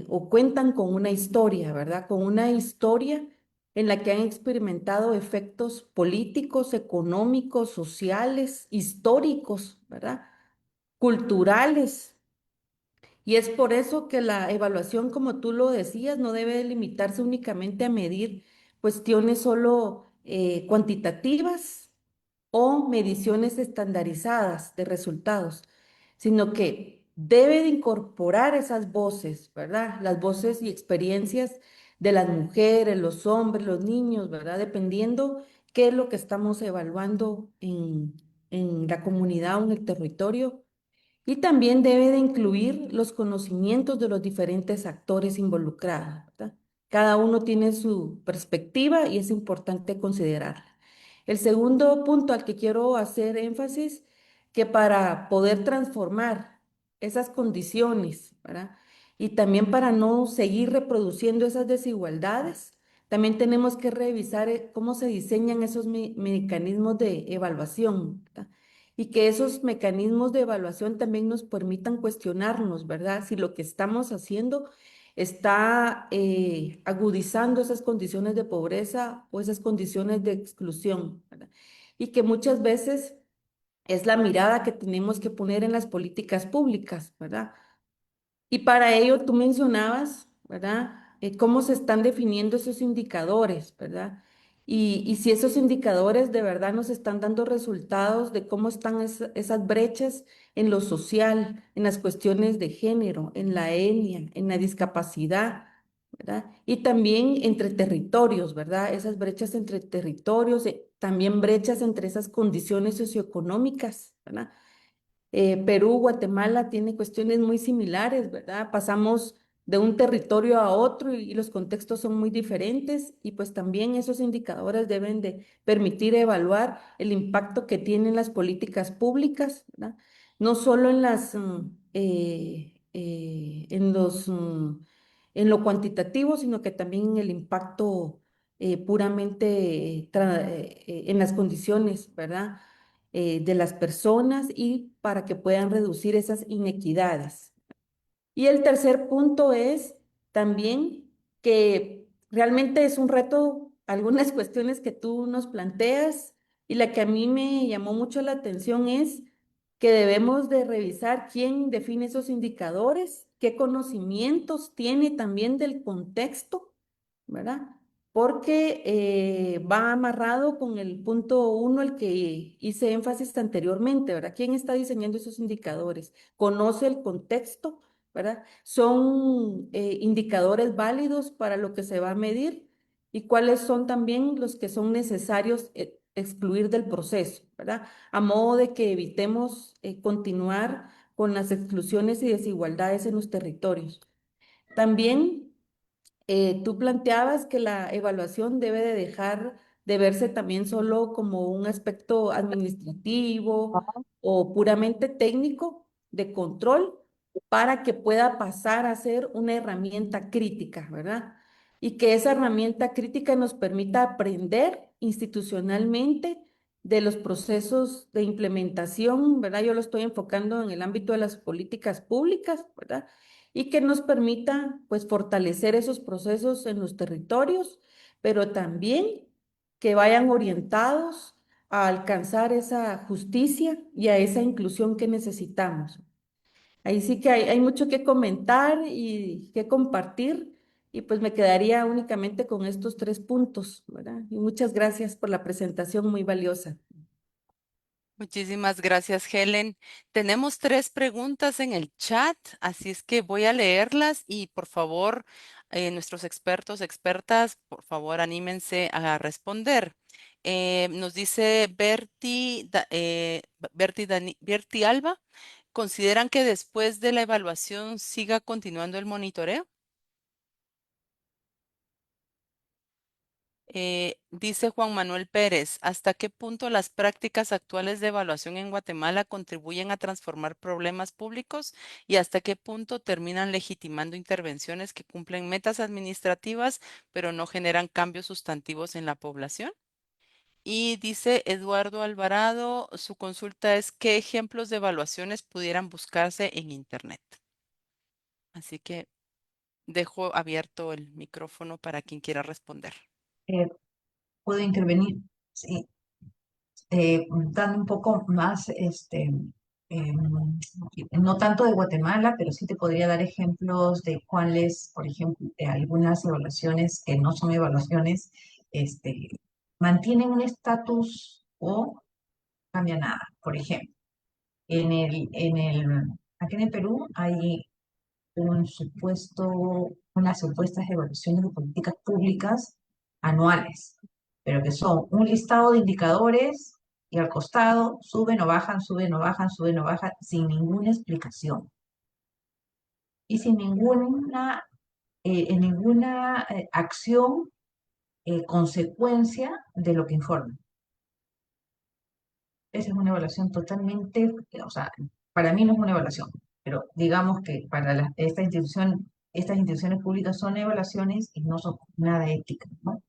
G: o cuentan con una historia, ¿verdad? Con una historia en la que han experimentado efectos políticos, económicos, sociales, históricos, ¿verdad? Culturales. Y es por eso que la evaluación, como tú lo decías, no debe limitarse únicamente a medir cuestiones solo cuantitativas o mediciones estandarizadas de resultados, sino que debe de incorporar esas voces, ¿verdad? Las voces y experiencias de las mujeres, los hombres, los niños, ¿verdad? Dependiendo qué es lo que estamos evaluando en la comunidad o en el territorio. Y también debe de incluir los conocimientos de los diferentes actores involucrados, ¿verdad? Cada uno tiene su perspectiva y es importante considerarla. El segundo punto al que quiero hacer énfasis, que para poder transformar esas condiciones, ¿verdad? Y también para no seguir reproduciendo esas desigualdades, también tenemos que revisar cómo se diseñan esos mecanismos de evaluación, ¿verdad? Y que esos mecanismos de evaluación también nos permitan cuestionarnos, ¿verdad? Si lo que estamos haciendo está agudizando esas condiciones de pobreza o esas condiciones de exclusión, ¿verdad? Y que muchas veces es la mirada que tenemos que poner en las políticas públicas, ¿verdad? Y para ello tú mencionabas, ¿verdad? Cómo se están definiendo esos indicadores, ¿verdad? Y si esos indicadores de verdad nos están dando resultados de cómo están esas brechas en lo social, en las cuestiones de género, en la etnia, en la discapacidad, ¿verdad? Y también entre territorios, ¿verdad? Esas brechas entre territorios, también brechas entre esas condiciones socioeconómicas, ¿verdad? Perú, Guatemala tiene cuestiones muy similares, ¿verdad? Pasamos de un territorio a otro y los contextos son muy diferentes y pues también esos indicadores deben de permitir evaluar el impacto que tienen las políticas públicas, ¿verdad? No solo en en lo cuantitativo, sino que también en el impacto puramente en las condiciones, ¿verdad? De las personas y para que puedan reducir esas inequidades. Y el tercer punto es también que realmente es un reto, algunas cuestiones que tú nos planteas y la que a mí me llamó mucho la atención es que debemos de revisar quién define esos indicadores, qué conocimientos tiene también del contexto, ¿verdad? Porque va amarrado con el punto uno, el que hice énfasis anteriormente, ¿verdad? ¿Quién está diseñando esos indicadores? ¿Conoce el contexto? ¿Verdad? Son indicadores válidos para lo que se va a medir y cuáles son también los que son necesarios excluir del proceso, ¿verdad? A modo de que evitemos continuar con las exclusiones y desigualdades en los territorios. También tú planteabas que la evaluación debe de dejar de verse también solo como un aspecto administrativo o puramente técnico de control para que pueda pasar a ser una herramienta crítica, ¿verdad? Y que esa herramienta crítica nos permita aprender institucionalmente de los procesos de implementación, ¿verdad? Yo lo estoy enfocando en el ámbito de las políticas públicas, ¿verdad? Y que nos permita pues fortalecer esos procesos en los territorios, pero también que vayan orientados a alcanzar esa justicia y a esa inclusión que necesitamos. Ahí sí que hay mucho que comentar y que compartir y pues me quedaría únicamente con estos tres puntos, ¿verdad? Y muchas gracias por la presentación muy valiosa.
A: Muchísimas gracias, Helen. Tenemos tres preguntas en el chat, así es que voy a leerlas y por favor, nuestros expertos, expertas, por favor, anímense a responder. Nos dice Berti Alba, ¿consideran que después de la evaluación siga continuando el monitoreo? Dice Juan Manuel Pérez, ¿hasta qué punto las prácticas actuales de evaluación en Guatemala contribuyen a transformar problemas públicos y hasta qué punto terminan legitimando intervenciones que cumplen metas administrativas, pero no generan cambios sustantivos en la población? Y dice Eduardo Alvarado, su consulta es ¿qué ejemplos de evaluaciones pudieran buscarse en Internet? Así que dejo abierto el micrófono para quien quiera responder.
D: Eh, ¿Puedo intervenir? Sí, dando un poco más, no tanto de Guatemala, pero sí te podría dar ejemplos de cuáles, por ejemplo, algunas evaluaciones que no son evaluaciones, este, mantienen un estatus o cambia nada. Por ejemplo, aquí en el Perú hay unas supuestas evaluaciones de políticas públicas anuales, pero que son un listado de indicadores y al costado suben o bajan, suben o bajan, suben o bajan, sin ninguna explicación y sin ninguna acción, consecuencia de lo que informan. Esa es una evaluación totalmente, o sea, para mí no es una evaluación, pero digamos que para estas instituciones públicas son evaluaciones y no son nada éticas, ¿no?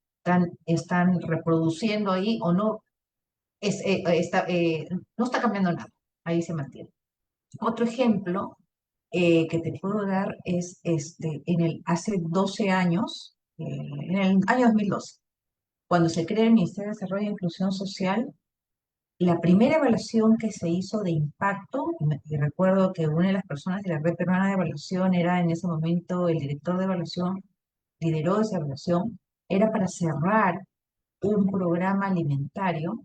D: Están reproduciendo ahí o no, no está cambiando nada, ahí se mantiene. Otro ejemplo que te puedo dar es hace 12 años, en el año 2012, cuando se crea el Ministerio de Desarrollo e Inclusión Social. La primera evaluación que se hizo de impacto, y recuerdo que una de las personas de la Red Peruana de Evaluación era en ese momento el director de evaluación, lideró esa evaluación, era para cerrar un programa alimentario,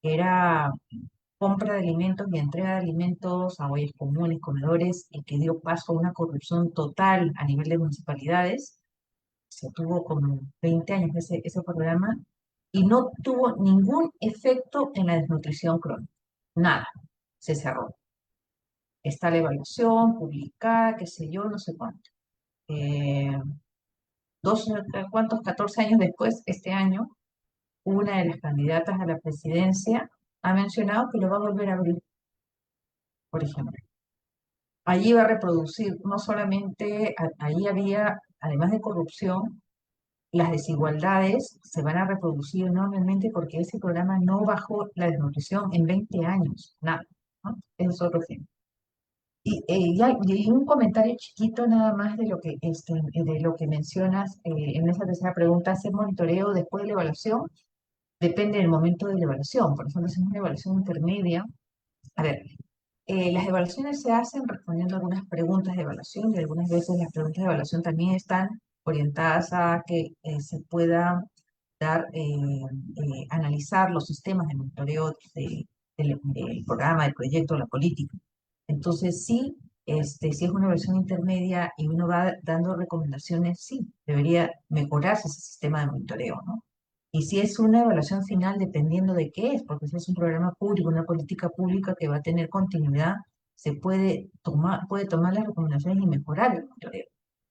D: que era compra de alimentos y entrega de alimentos a ollas comunes, comedores, y que dio paso a una corrupción total a nivel de municipalidades. Se tuvo como 20 años ese programa y no tuvo ningún efecto en la desnutrición crónica. Nada, se cerró. Está la evaluación publicada, qué sé yo, no sé cuánto. Eh, ¿Cuántos? 14 años después, este año, una de las candidatas a la presidencia ha mencionado que lo va a volver a abrir, por ejemplo. Allí va a reproducir, no solamente, allí había, además de corrupción, las desigualdades se van a reproducir enormemente porque ese programa no bajó la desnutrición en 20 años, nada, ¿no? Eso es otro ejemplo. Y un comentario chiquito nada más de lo que mencionas en esa tercera pregunta, ¿hacer monitoreo después de la evaluación? Depende del momento de la evaluación. Por ejemplo, si es una evaluación intermedia, a ver, las evaluaciones se hacen respondiendo algunas preguntas de evaluación y algunas veces las preguntas de evaluación también están orientadas a que se pueda analizar los sistemas de monitoreo del programa, del proyecto, la política. Entonces, sí, si es una versión intermedia y uno va dando recomendaciones, sí, debería mejorarse ese sistema de monitoreo, ¿no? Y si es una evaluación final, dependiendo de qué es, porque si es un programa público, una política pública que va a tener continuidad, se puede tomar las recomendaciones y mejorar el monitoreo.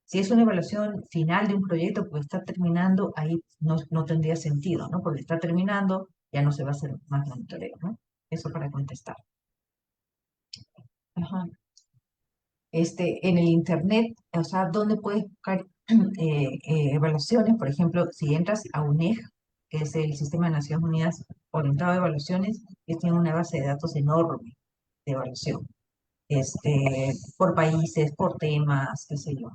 D: Si es una evaluación final de un proyecto porque está terminando, ahí no tendría sentido, ¿no? Porque está terminando, ya no se va a hacer más monitoreo, ¿no? Eso para contestar. Ajá. En el internet, o sea, ¿dónde puedes buscar evaluaciones? Por ejemplo, si entras a UNEG, que es el Sistema de Naciones Unidas orientado a evaluaciones, ellos tienen una base de datos enorme de evaluación, por países, por temas, qué sé yo.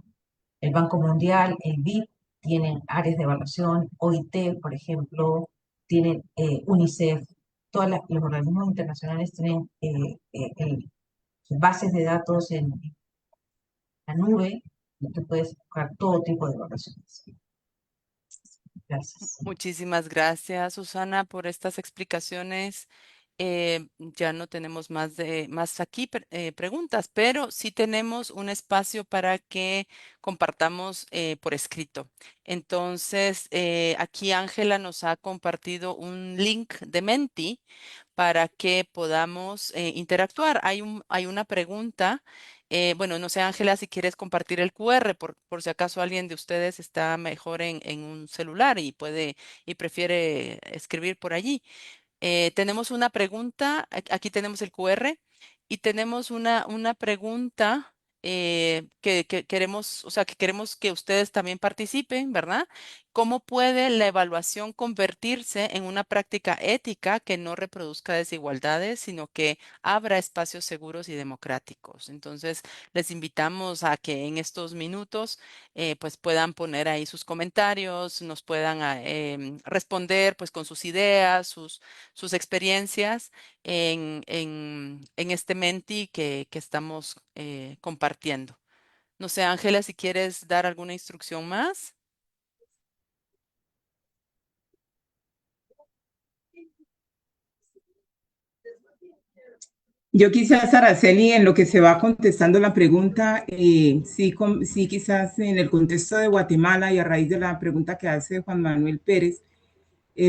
D: El Banco Mundial, el BID, tienen áreas de evaluación, OIT, por ejemplo, tienen UNICEF, los organismos internacionales tienen bases de datos en la nube, y tú puedes buscar todo tipo de evaluaciones. Gracias.
A: Muchísimas gracias, Susana, por estas explicaciones. Ya no tenemos más aquí preguntas, pero sí tenemos un espacio para que compartamos por escrito. Entonces, aquí Ángela nos ha compartido un link de Menti para que podamos interactuar. Hay una pregunta Bueno, no sé, Ángela, si quieres compartir el QR, por si acaso alguien de ustedes está mejor en un celular y puede y prefiere escribir por allí. Tenemos una pregunta, aquí tenemos el QR y tenemos una pregunta que queremos, o sea, que queremos que ustedes también participen, ¿verdad? ¿Cómo puede la evaluación convertirse en una práctica ética que no reproduzca desigualdades, sino que abra espacios seguros y democráticos? Entonces, les invitamos a que en estos minutos pues puedan poner ahí sus comentarios, nos puedan responder pues con sus ideas, sus experiencias en este Menti que estamos compartiendo. No sé, Ángela, si quieres dar alguna instrucción más.
B: Yo quizás, Araceli, en lo que se va contestando la pregunta, sí, sí, quizás en el contexto de Guatemala y a raíz de la pregunta que hace Juan Manuel Pérez,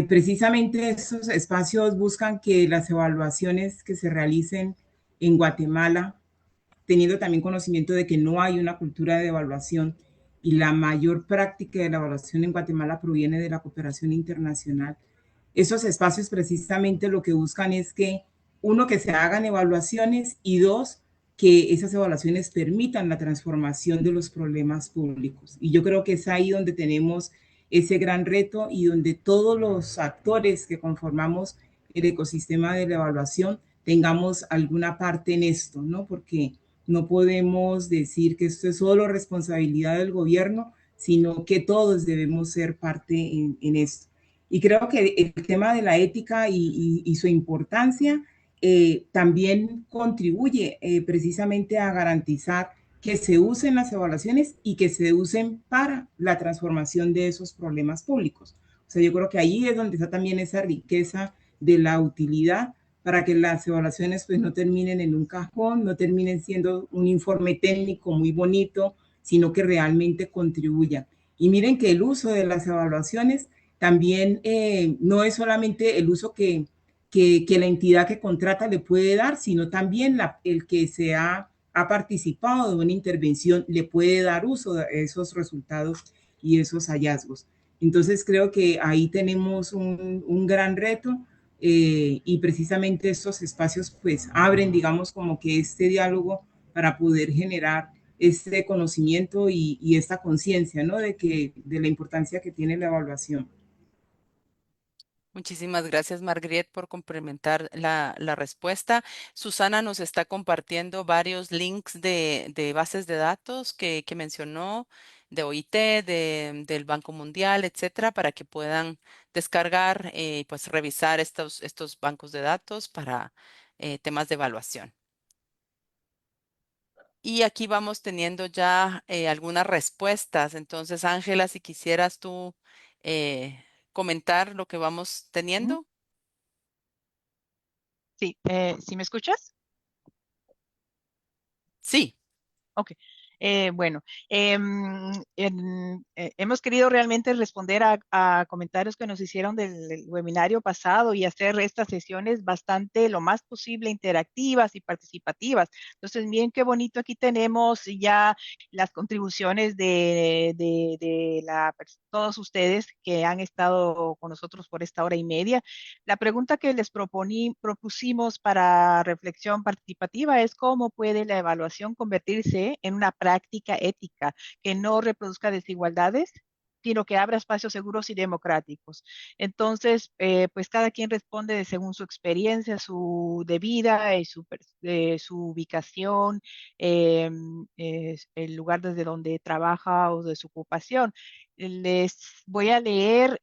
B: precisamente estos espacios buscan que las evaluaciones que se realicen en Guatemala, teniendo también conocimiento de que no hay una cultura de evaluación y la mayor práctica de la evaluación en Guatemala proviene de la cooperación internacional. Esos espacios precisamente lo que buscan es que, uno, que se hagan evaluaciones y dos, que esas evaluaciones permitan la transformación de los problemas públicos. Y yo creo que es ahí donde tenemos ese gran reto y donde todos los actores que conformamos el ecosistema de la evaluación tengamos alguna parte en esto, ¿no? Porque no podemos decir que esto es solo responsabilidad del gobierno, sino que todos debemos ser parte en esto. Y creo que el tema de la ética y su importancia también contribuye precisamente a garantizar que se usen las evaluaciones y que se usen para la transformación de esos problemas públicos. O sea, yo creo que ahí es donde está también esa riqueza de la utilidad para que las evaluaciones pues no terminen en un cajón, no terminen siendo un informe técnico muy bonito, sino que realmente contribuyan. Y miren que el uso de las evaluaciones también no es solamente el uso que la entidad que contrata le puede dar, sino también el que ha participado de una intervención le puede dar uso de esos resultados y esos hallazgos. Entonces creo que ahí tenemos un gran reto y precisamente estos espacios pues abren, digamos, como que este diálogo para poder generar este conocimiento y esta conciencia, ¿no? De la importancia que tiene la evaluación.
A: Muchísimas gracias, Margriet, por complementar la respuesta. Susana nos está compartiendo varios links de bases de datos que mencionó, de OIT, del Banco Mundial, etcétera, para que puedan descargar y pues revisar estos bancos de datos para temas de evaluación. Y aquí vamos teniendo ya algunas respuestas. Entonces, Ángela, si quisieras tú comentar lo que vamos
E: Ujú.
A: teniendo.
E: Sí, ¿sí me escuchas?
A: Sí.
E: Ok. Bueno, hemos querido realmente responder a comentarios que nos hicieron del webinario pasado y hacer estas sesiones bastante lo más posible interactivas y participativas. Entonces, bien, qué bonito, aquí tenemos ya las contribuciones de todos ustedes que han estado con nosotros por esta hora y media. La pregunta que les propusimos para reflexión participativa es cómo puede la evaluación convertirse en una práctica ética que no reproduzca desigualdades, sino que abra espacios seguros y democráticos. Entonces, pues cada quien responde según su experiencia, su de vida y su ubicación, el lugar desde donde trabaja o de su ocupación. Les voy a leer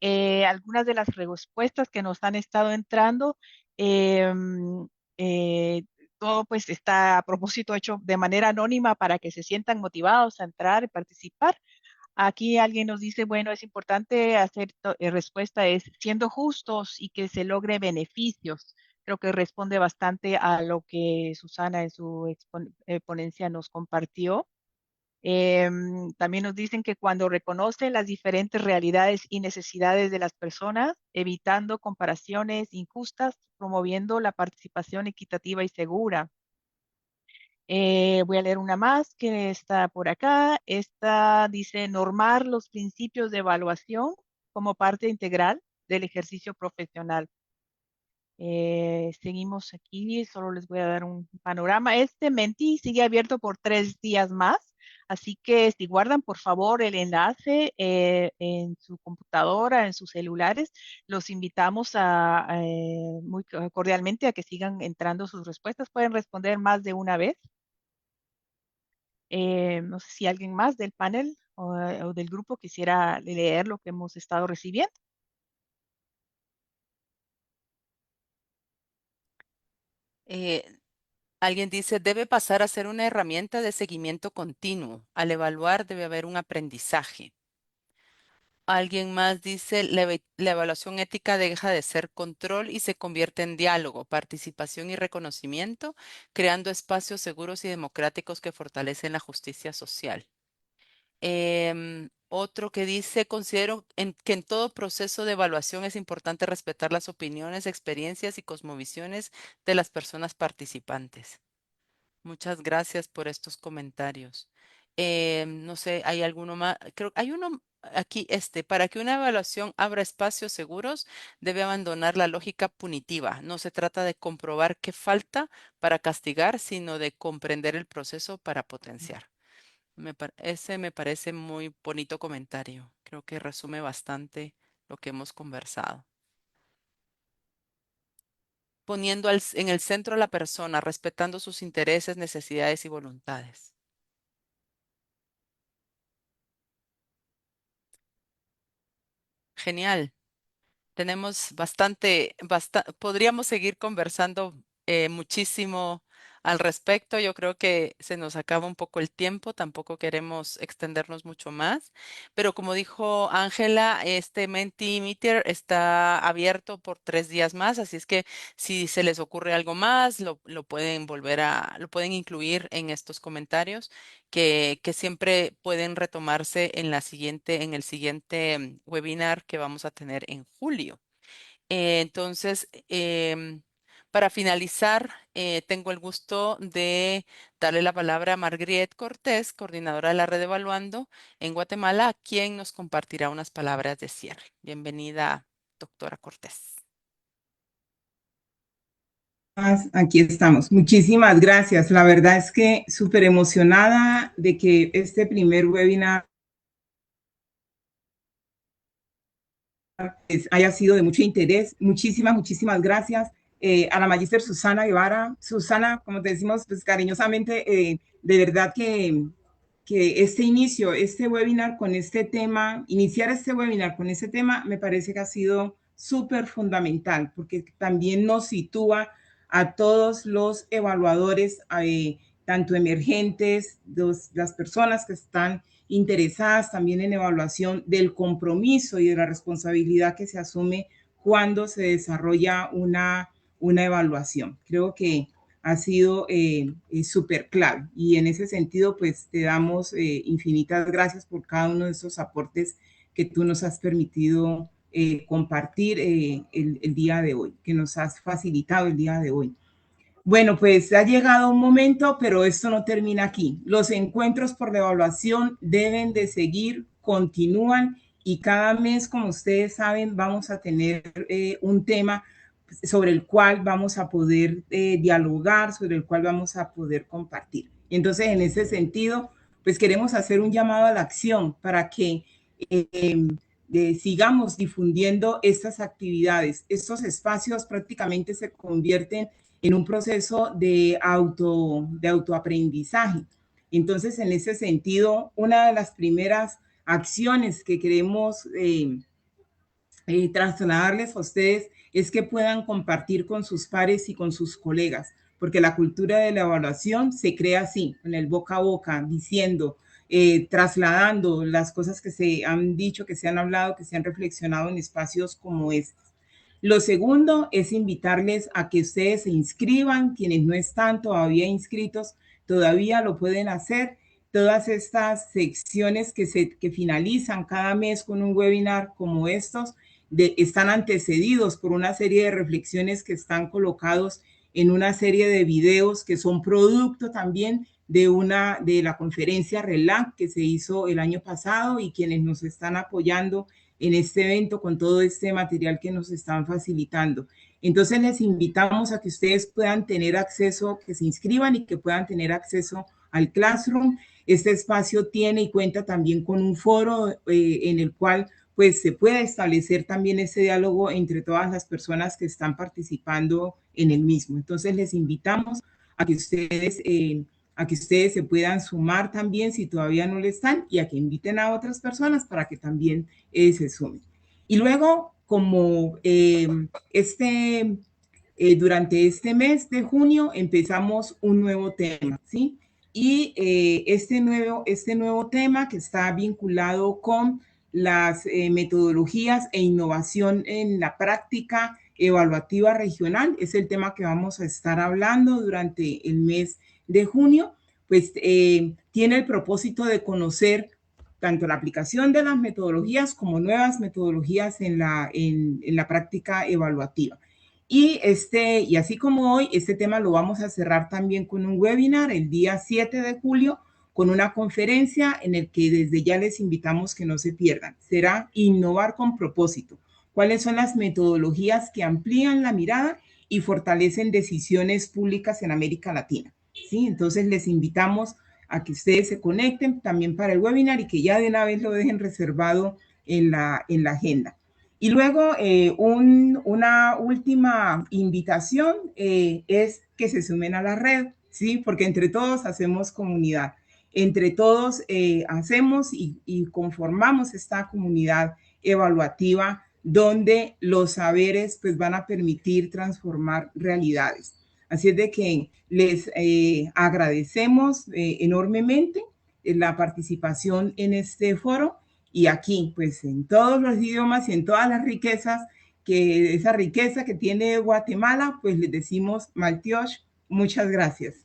E: algunas de las respuestas que nos han estado entrando. Em, eh, Todo pues está a propósito hecho de manera anónima para que se sientan motivados a entrar y participar. Aquí alguien nos dice, bueno, es importante hacer respuesta es siendo justos y que se logre beneficios. Creo que responde bastante a lo que Susana en su ponencia nos compartió. También nos dicen que cuando reconocen las diferentes realidades y necesidades de las personas, evitando comparaciones injustas, promoviendo la participación equitativa y segura. Voy a leer una más que está por acá. Esta dice normar los principios de evaluación como parte integral del ejercicio profesional. Seguimos aquí, solo les voy a dar un panorama. Este Menti sigue abierto por 3 días más, así que si guardan por favor el enlace en su computadora, en sus celulares, los invitamos muy cordialmente a que sigan entrando sus respuestas. Pueden responder más de una vez. No sé si alguien más del panel o del grupo quisiera leer lo que hemos estado recibiendo.
A: Eh, Alguien dice, debe pasar a ser una herramienta de seguimiento continuo. Al evaluar debe haber un aprendizaje. Alguien más dice, la evaluación ética deja de ser control y se convierte en diálogo, participación y reconocimiento, creando espacios seguros y democráticos que fortalecen la justicia social. Otro que dice, considero que en todo proceso de evaluación es importante respetar las opiniones, experiencias y cosmovisiones de las personas participantes. Muchas gracias por estos comentarios. No sé, ¿hay alguno más? Creo que hay uno aquí, para que una evaluación abra espacios seguros, debe abandonar la lógica punitiva. No se trata de comprobar qué falta para castigar, sino de comprender el proceso para potenciar. Ese me parece muy bonito comentario. Creo que resume bastante lo que hemos conversado. Poniendo en el centro a la persona, respetando sus intereses, necesidades y voluntades. Genial. Tenemos podríamos seguir conversando muchísimo al respecto. Yo creo que se nos acaba un poco el tiempo, tampoco queremos extendernos mucho más, pero como dijo Ángela, este Mentimeter está abierto por 3 días más, así es que si se les ocurre algo más, lo pueden lo pueden incluir en estos comentarios que siempre pueden retomarse en el siguiente webinar que vamos a tener en julio. Entonces, para finalizar, tengo el gusto de darle la palabra a Margriet Cortés, coordinadora de la Red Evaluando en Guatemala, quien nos compartirá unas palabras de cierre. Bienvenida, doctora Cortés.
B: Aquí estamos. Muchísimas gracias. La verdad es que súper emocionada de que este primer webinar haya sido de mucho interés. Muchísimas gracias a la magíster Susana Guevara. Susana, como te decimos pues, cariñosamente, de verdad que este webinar con este tema, iniciar este webinar con este tema, me parece que ha sido súper fundamental, porque también nos sitúa a todos los evaluadores, tanto emergentes, las personas que están interesadas también en evaluación del compromiso y de la responsabilidad que se asume cuando se desarrolla una evaluación. Creo que ha sido súper clave y en ese sentido pues te damos infinitas gracias por cada uno de esos aportes que tú nos has permitido compartir el día de hoy, que nos has facilitado el día de hoy. Bueno, pues ha llegado un momento, pero esto no termina aquí. Los encuentros por la evaluación deben de seguir, continúan y cada mes, como ustedes saben, vamos a tener un tema sobre el cual vamos a poder dialogar, sobre el cual vamos a poder compartir. Entonces, en ese sentido, pues queremos hacer un llamado a la acción para que sigamos difundiendo estas actividades. Estos espacios prácticamente se convierten en un proceso de autoaprendizaje. Entonces, en ese sentido, una de las primeras acciones que queremos trasladarles a ustedes es que puedan compartir con sus pares y con sus colegas, porque la cultura de la evaluación se crea así, con el boca a boca, diciendo, trasladando las cosas que se han dicho, que se han hablado, que se han reflexionado en espacios como este. Lo segundo es invitarles a que ustedes se inscriban, quienes no están todavía inscritos, todavía lo pueden hacer. Todas estas secciones que finalizan cada mes con un webinar como estos están antecedidos por una serie de reflexiones que están colocados en una serie de videos que son producto también de la conferencia RELAC que se hizo el año pasado y quienes nos están apoyando en este evento con todo este material que nos están facilitando. Entonces les invitamos a que ustedes puedan tener acceso, que se inscriban y que puedan tener acceso al Classroom. Este espacio tiene y cuenta también con un foro en el cual pues se puede establecer también ese diálogo entre todas las personas que están participando en el mismo. Entonces les invitamos a que ustedes se puedan sumar también si todavía no lo están y a que inviten a otras personas para que también se sumen. Y luego, como durante este mes de junio empezamos un nuevo tema, ¿sí? Y este nuevo tema que está vinculado con las metodologías e innovación en la práctica evaluativa regional es el tema que vamos a estar hablando durante el mes de junio, pues tiene el propósito de conocer tanto la aplicación de las metodologías como nuevas metodologías en la práctica evaluativa. Y así como hoy, este tema lo vamos a cerrar también con un webinar el día 7 de julio, con una conferencia en el que desde ya les invitamos que no se pierdan. Será Innovar con propósito. ¿Cuáles son las metodologías que amplían la mirada y fortalecen decisiones públicas en América Latina? ¿Sí? Entonces les invitamos a que ustedes se conecten también para el webinar y que ya de una vez lo dejen reservado en la agenda. Y luego una última invitación es que se sumen a la red, ¿sí? Porque entre todos hacemos comunidad. Entre todos hacemos y conformamos esta comunidad evaluativa donde los saberes pues van a permitir transformar realidades. Así es de que les agradecemos enormemente la participación en este foro y aquí, pues en todos los idiomas y en todas las riquezas, que esa riqueza que tiene Guatemala, pues les decimos Maltiosh, muchas gracias.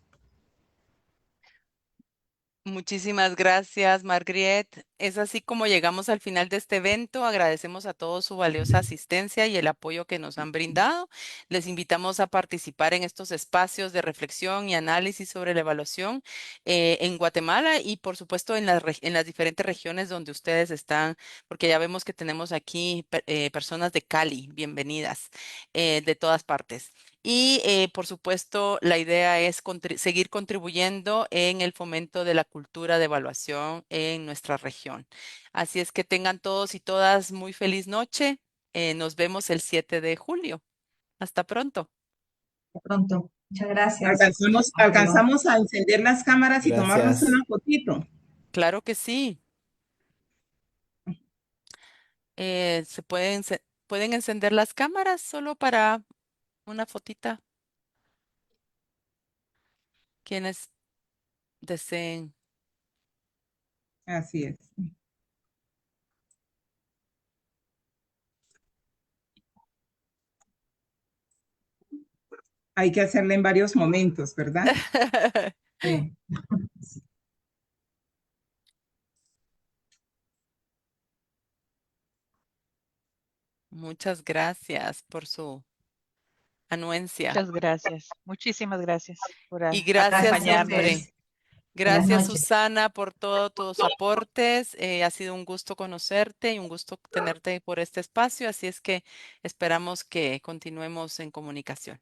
A: Muchísimas gracias, Margriet. Es así como llegamos al final de este evento. Agradecemos a todos su valiosa asistencia y el apoyo que nos han brindado. Les invitamos a participar en estos espacios de reflexión y análisis sobre la evaluación en Guatemala y, por supuesto, en las diferentes regiones donde ustedes están, porque ya vemos que tenemos aquí personas de Cali. Bienvenidas de todas partes. Y por supuesto, la idea es seguir contribuyendo en el fomento de la cultura de evaluación en nuestra región. Así es que tengan todos y todas muy feliz noche. Nos vemos el 7 de julio. Hasta pronto.
D: De pronto. Muchas gracias. Hasta luego.
B: Alcanzamos a encender las cámaras y tomarnos
F: Gracias.
B: una fotito.
A: Claro que sí. Pueden encender las cámaras solo para una fotita. Quienes deseen.
B: Así es. Hay que hacerla en varios momentos, ¿verdad? Sí.
A: Muchas gracias por su anuencia.
E: Muchas gracias. Muchísimas gracias por
A: Y gracias
D: Gracias a
E: acompañarnos.
A: siempre.
D: ustedes. Buenas
A: Gracias,
D: noches.
A: Susana, por todos tus aportes. Ha sido un gusto conocerte y un gusto tenerte por este espacio. Así es que esperamos que continuemos en comunicación.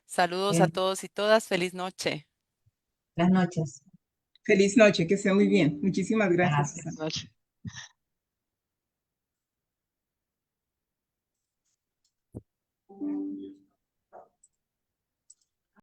A: Saludos a
D: Bien.
A: todos y todas. Feliz noche.
D: Buenas noches.
B: Feliz noche, que esté muy bien. Muchísimas gracias,
D: Gracias.
B: Susana.
E: Noche.